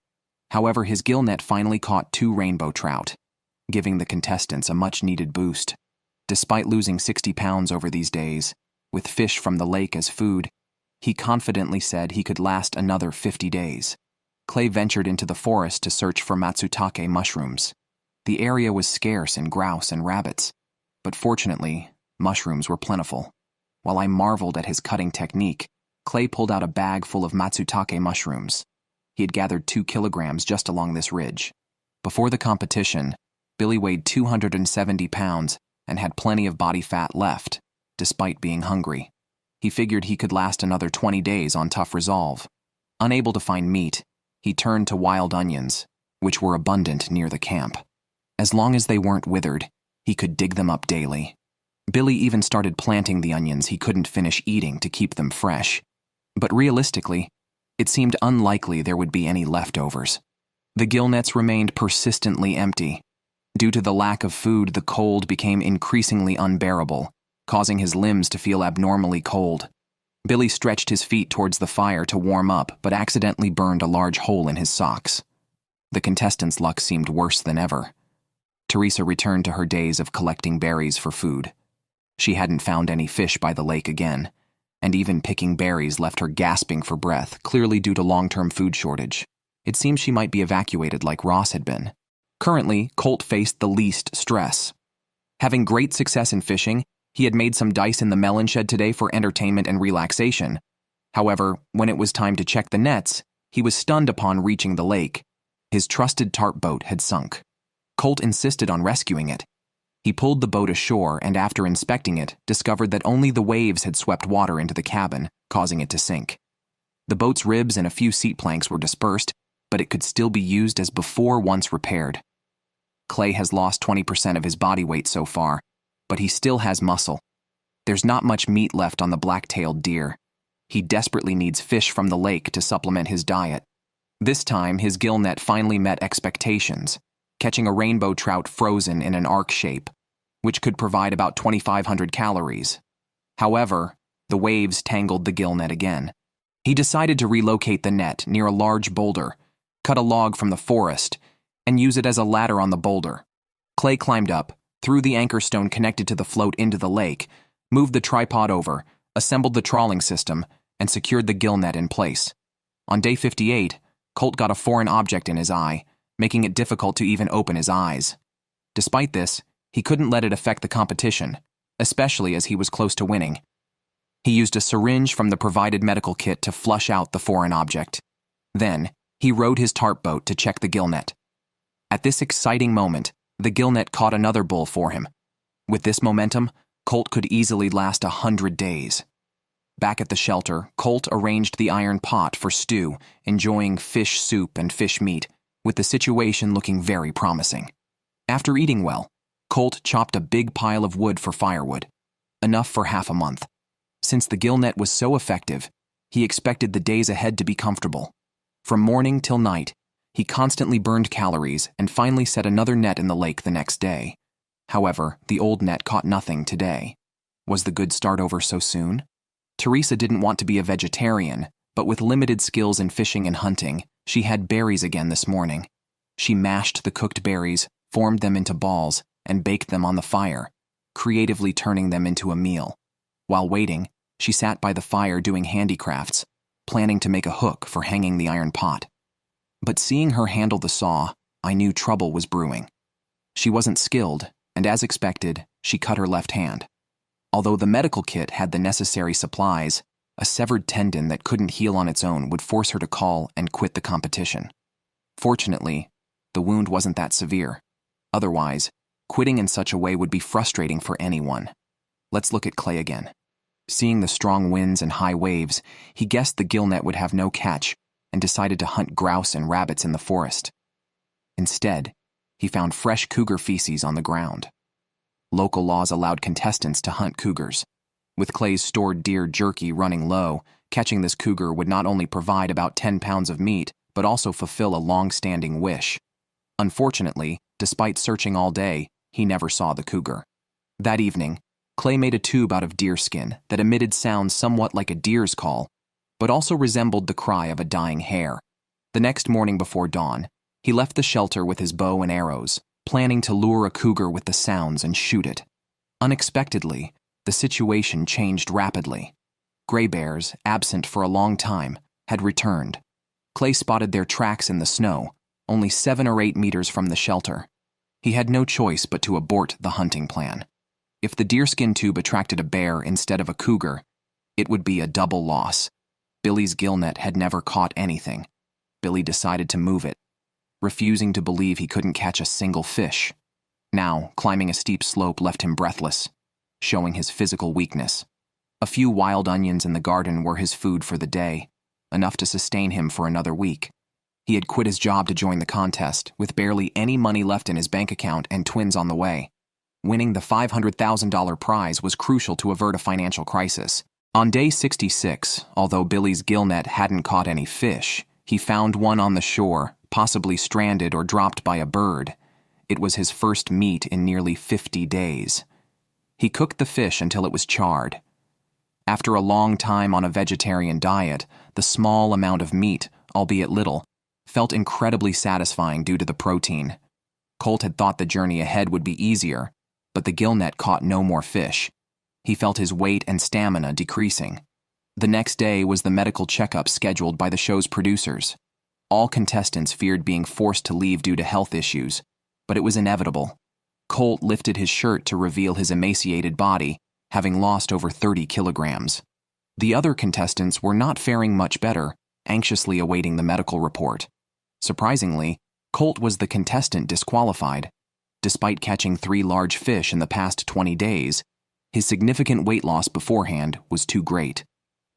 However, his gill net finally caught 2 rainbow trout, giving the contestants a much-needed boost. Despite losing 60 pounds over these days, with fish from the lake as food, he confidently said he could last another 50 days. Clay ventured into the forest to search for matsutake mushrooms. The area was scarce in grouse and rabbits, but fortunately, mushrooms were plentiful. While I marveled at his cutting technique, Clay pulled out a bag full of matsutake mushrooms. He had gathered 2 kilograms just along this ridge. Before the competition, Billy weighed 270 pounds and had plenty of body fat left, despite being hungry. He figured he could last another 20 days on tough resolve. Unable to find meat, he turned to wild onions, which were abundant near the camp. As long as they weren't withered, he could dig them up daily. Billy even started planting the onions he couldn't finish eating to keep them fresh. But realistically, it seemed unlikely there would be any leftovers. The gill nets remained persistently empty. Due to the lack of food, the cold became increasingly unbearable, causing his limbs to feel abnormally cold. Billy stretched his feet towards the fire to warm up, but accidentally burned a large hole in his socks. The contestants' luck seemed worse than ever. Teresa returned to her days of collecting berries for food. She hadn't found any fish by the lake again, and even picking berries left her gasping for breath, clearly due to long-term food shortage. It seemed she might be evacuated like Ross had been. Currently, Colt faced the least stress. Having great success in fishing, he had made some dice in the melon shed today for entertainment and relaxation. However, when it was time to check the nets, he was stunned upon reaching the lake. His trusted tarp boat had sunk. Colt insisted on rescuing it. He pulled the boat ashore and, after inspecting it, discovered that only the waves had swept water into the cabin, causing it to sink. The boat's ribs and a few seat planks were dispersed, but it could still be used as before once repaired. Clay has lost 20% of his body weight so far, but he still has muscle. There's not much meat left on the black-tailed deer. He desperately needs fish from the lake to supplement his diet. This time, his gill net finally met expectations, catching a rainbow trout frozen in an arc shape, which could provide about 2,500 calories. However, the waves tangled the gill net again. He decided to relocate the net near a large boulder, cut a log from the forest, and use it as a ladder on the boulder. Clay climbed up, threw the anchor stone connected to the float into the lake, moved the tripod over, assembled the trawling system, and secured the gill net in place. On day 58, Colt got a foreign object in his eye, making it difficult to even open his eyes. Despite this, he couldn't let it affect the competition, especially as he was close to winning. He used a syringe from the provided medical kit to flush out the foreign object. Then, he rowed his tarp boat to check the gill net. At this exciting moment, the gill net caught another bull for him. With this momentum, Colt could easily last 100 days. Back at the shelter, Colt arranged the iron pot for stew, enjoying fish soup and fish meat, with the situation looking very promising. After eating well, Colt chopped a big pile of wood for firewood, enough for half a month. Since the gill net was so effective, he expected the days ahead to be comfortable. From morning till night, he constantly burned calories and finally set another net in the lake the next day. However, the old net caught nothing today. Was the good start over so soon? Teresa didn't want to be a vegetarian, but with limited skills in fishing and hunting, she had berries again this morning. She mashed the cooked berries, formed them into balls, and baked them on the fire, creatively turning them into a meal. While waiting, she sat by the fire doing handicrafts, planning to make a hook for hanging the iron pot. But seeing her handle the saw, I knew trouble was brewing. She wasn't skilled, and as expected, she cut her left hand. Although the medical kit had the necessary supplies, a severed tendon that couldn't heal on its own would force her to call and quit the competition. Fortunately, the wound wasn't that severe. Otherwise, quitting in such a way would be frustrating for anyone. Let's look at Clay again. Seeing the strong winds and high waves, he guessed the gill net would have no catch and decided to hunt grouse and rabbits in the forest. Instead, he found fresh cougar feces on the ground. Local laws allowed contestants to hunt cougars. With Clay's stored deer jerky running low, catching this cougar would not only provide about 10 pounds of meat, but also fulfill a long-standing wish. Unfortunately, despite searching all day, he never saw the cougar. That evening, Clay made a tube out of deerskin that emitted sounds somewhat like a deer's call, but also resembled the cry of a dying hare. The next morning before dawn, he left the shelter with his bow and arrows, planning to lure a cougar with the sounds and shoot it. Unexpectedly, the situation changed rapidly. Gray bears, absent for a long time, had returned. Clay spotted their tracks in the snow, only 7 or 8 meters from the shelter. He had no choice but to abort the hunting plan. If the deerskin tube attracted a bear instead of a cougar, it would be a double loss. Billy's gill net had never caught anything. Billy decided to move it, refusing to believe he couldn't catch a single fish. Now, climbing a steep slope left him breathless, showing his physical weakness. A few wild onions in the garden were his food for the day, enough to sustain him for another week. He had quit his job to join the contest, with barely any money left in his bank account and twins on the way. Winning the $500,000 prize was crucial to avert a financial crisis. On day 66, although Billy's gill net hadn't caught any fish, he found one on the shore, possibly stranded or dropped by a bird. It was his first meat in nearly 50 days. He cooked the fish until it was charred. After a long time on a vegetarian diet, the small amount of meat, albeit little, felt incredibly satisfying due to the protein. Colt had thought the journey ahead would be easier, but the gill net caught no more fish. He felt his weight and stamina decreasing. The next day was the medical checkup scheduled by the show's producers. All contestants feared being forced to leave due to health issues, but it was inevitable. Colt lifted his shirt to reveal his emaciated body, having lost over 30 kilograms. The other contestants were not faring much better, anxiously awaiting the medical report. Surprisingly, Colt was the contestant disqualified. Despite catching 3 large fish in the past 20 days, his significant weight loss beforehand was too great.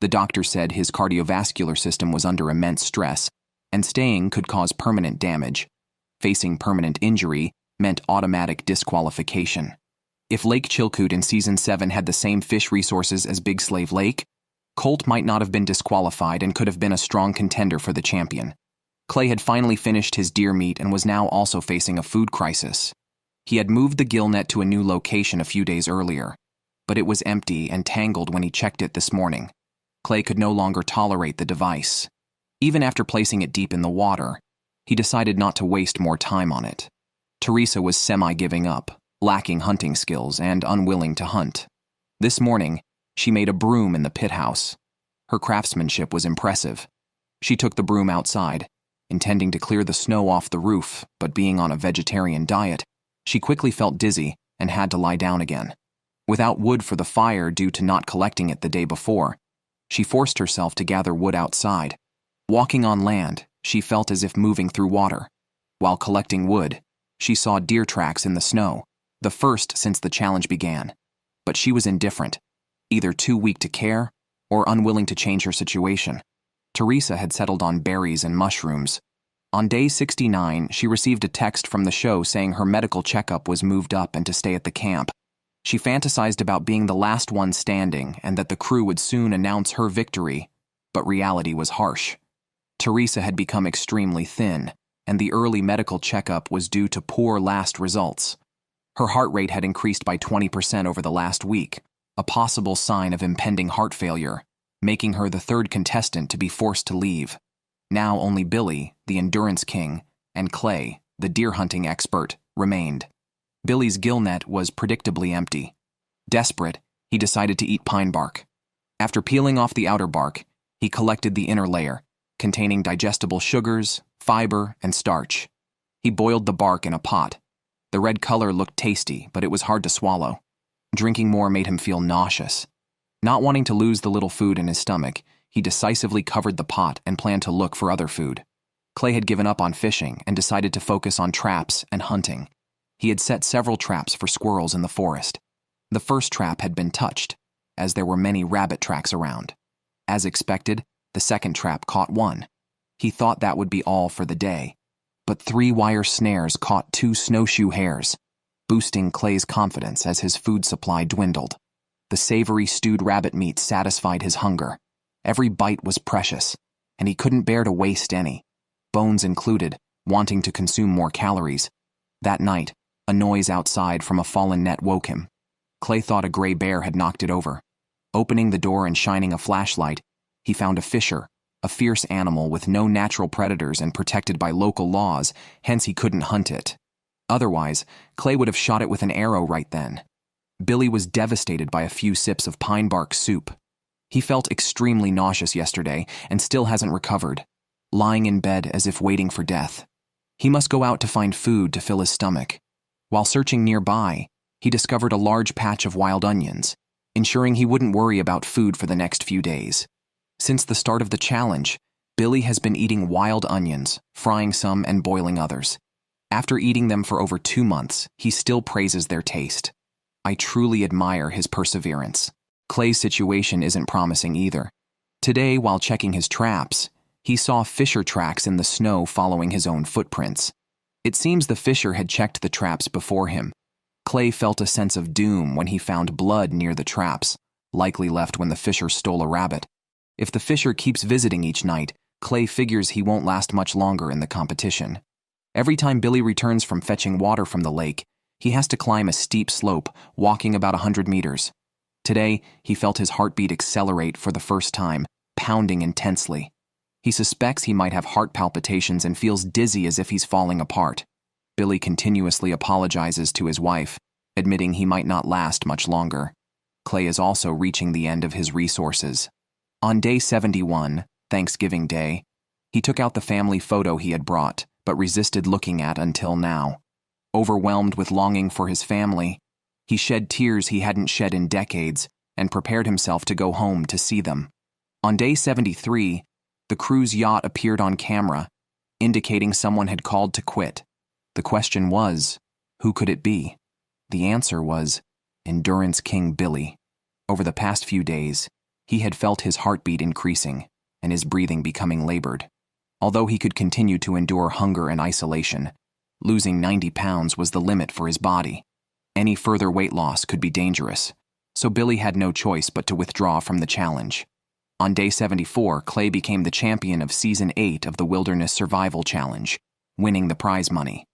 The doctor said his cardiovascular system was under immense stress, and staying could cause permanent damage. Facing permanent injury meant automatic disqualification. If Lake Chilkoot in Season 7 had the same fish resources as Big Slave Lake, Colt might not have been disqualified and could have been a strong contender for the champion. Clay had finally finished his deer meat and was now also facing a food crisis. He had moved the gill net to a new location a few days earlier, but it was empty and tangled when he checked it this morning. Clay could no longer tolerate the device. Even after placing it deep in the water, he decided not to waste more time on it. Teresa was semi-giving up, lacking hunting skills and unwilling to hunt. This morning, she made a broom in the pit house. Her craftsmanship was impressive. She took the broom outside, intending to clear the snow off the roof, but being on a vegetarian diet, she quickly felt dizzy and had to lie down again. Without wood for the fire due to not collecting it the day before, she forced herself to gather wood outside. Walking on land, she felt as if moving through water. While collecting wood, she saw deer tracks in the snow, the first since the challenge began. But she was indifferent, either too weak to care or unwilling to change her situation. Teresa had settled on berries and mushrooms. On day 69, she received a text from the show saying her medical checkup was moved up and to stay at the camp. She fantasized about being the last one standing and that the crew would soon announce her victory, but reality was harsh. Teresa had become extremely thin, and the early medical checkup was due to poor last results. Her heart rate had increased by 20% over the last week, a possible sign of impending heart failure, making her the 3rd contestant to be forced to leave. Now only Billy, the endurance king, and Clay, the deer hunting expert, remained. Billy's gill net was predictably empty. Desperate, he decided to eat pine bark. After peeling off the outer bark, he collected the inner layer, containing digestible sugars, fiber, and starch. He boiled the bark in a pot. The red color looked tasty, but it was hard to swallow. Drinking more made him feel nauseous. Not wanting to lose the little food in his stomach, he decisively covered the pot and planned to look for other food. Clay had given up on fishing and decided to focus on traps and hunting. He had set several traps for squirrels in the forest. The first trap had been touched, as there were many rabbit tracks around. As expected, the second trap caught one. He thought that would be all for the day, but 3 wire snares caught 2 snowshoe hares, boosting Clay's confidence as his food supply dwindled. The savory stewed rabbit meat satisfied his hunger. Every bite was precious, and he couldn't bear to waste any, bones included, wanting to consume more calories. That night, a noise outside from a fallen net woke him. Clay thought a gray bear had knocked it over. Opening the door and shining a flashlight, he found a fisher, a fierce animal with no natural predators and protected by local laws, hence he couldn't hunt it. Otherwise, Clay would have shot it with an arrow right then. Billy was devastated by a few sips of pine bark soup. He felt extremely nauseous yesterday and still hasn't recovered, lying in bed as if waiting for death. He must go out to find food to fill his stomach. While searching nearby, he discovered a large patch of wild onions, ensuring he wouldn't worry about food for the next few days. Since the start of the challenge, Billy has been eating wild onions, frying some and boiling others. After eating them for over 2 months, he still praises their taste. I truly admire his perseverance. Clay's situation isn't promising either. Today, while checking his traps, he saw fisher tracks in the snow following his own footprints. It seems the fisher had checked the traps before him. Clay felt a sense of doom when he found blood near the traps, likely left when the fisher stole a rabbit. If the fisher keeps visiting each night, Clay figures he won't last much longer in the competition. Every time Billy returns from fetching water from the lake, he has to climb a steep slope, walking about 100 meters. Today, he felt his heartbeat accelerate for the first time, pounding intensely. He suspects he might have heart palpitations and feels dizzy as if he's falling apart. Billy continuously apologizes to his wife, admitting he might not last much longer. Clay is also reaching the end of his resources. On day 71, Thanksgiving Day, he took out the family photo he had brought, but resisted looking at until now. Overwhelmed with longing for his family, he shed tears he hadn't shed in decades and prepared himself to go home to see them. On day 73, the crew's yacht appeared on camera, indicating someone had called to quit. The question was, who could it be? The answer was Endurance King Billy. Over the past few days, he had felt his heartbeat increasing and his breathing becoming labored. Although he could continue to endure hunger and isolation, losing 90 pounds was the limit for his body. Any further weight loss could be dangerous, so Billy had no choice but to withdraw from the challenge. On day 74, Clay became the champion of Season 8 of the Wilderness Survival Challenge, winning the prize money.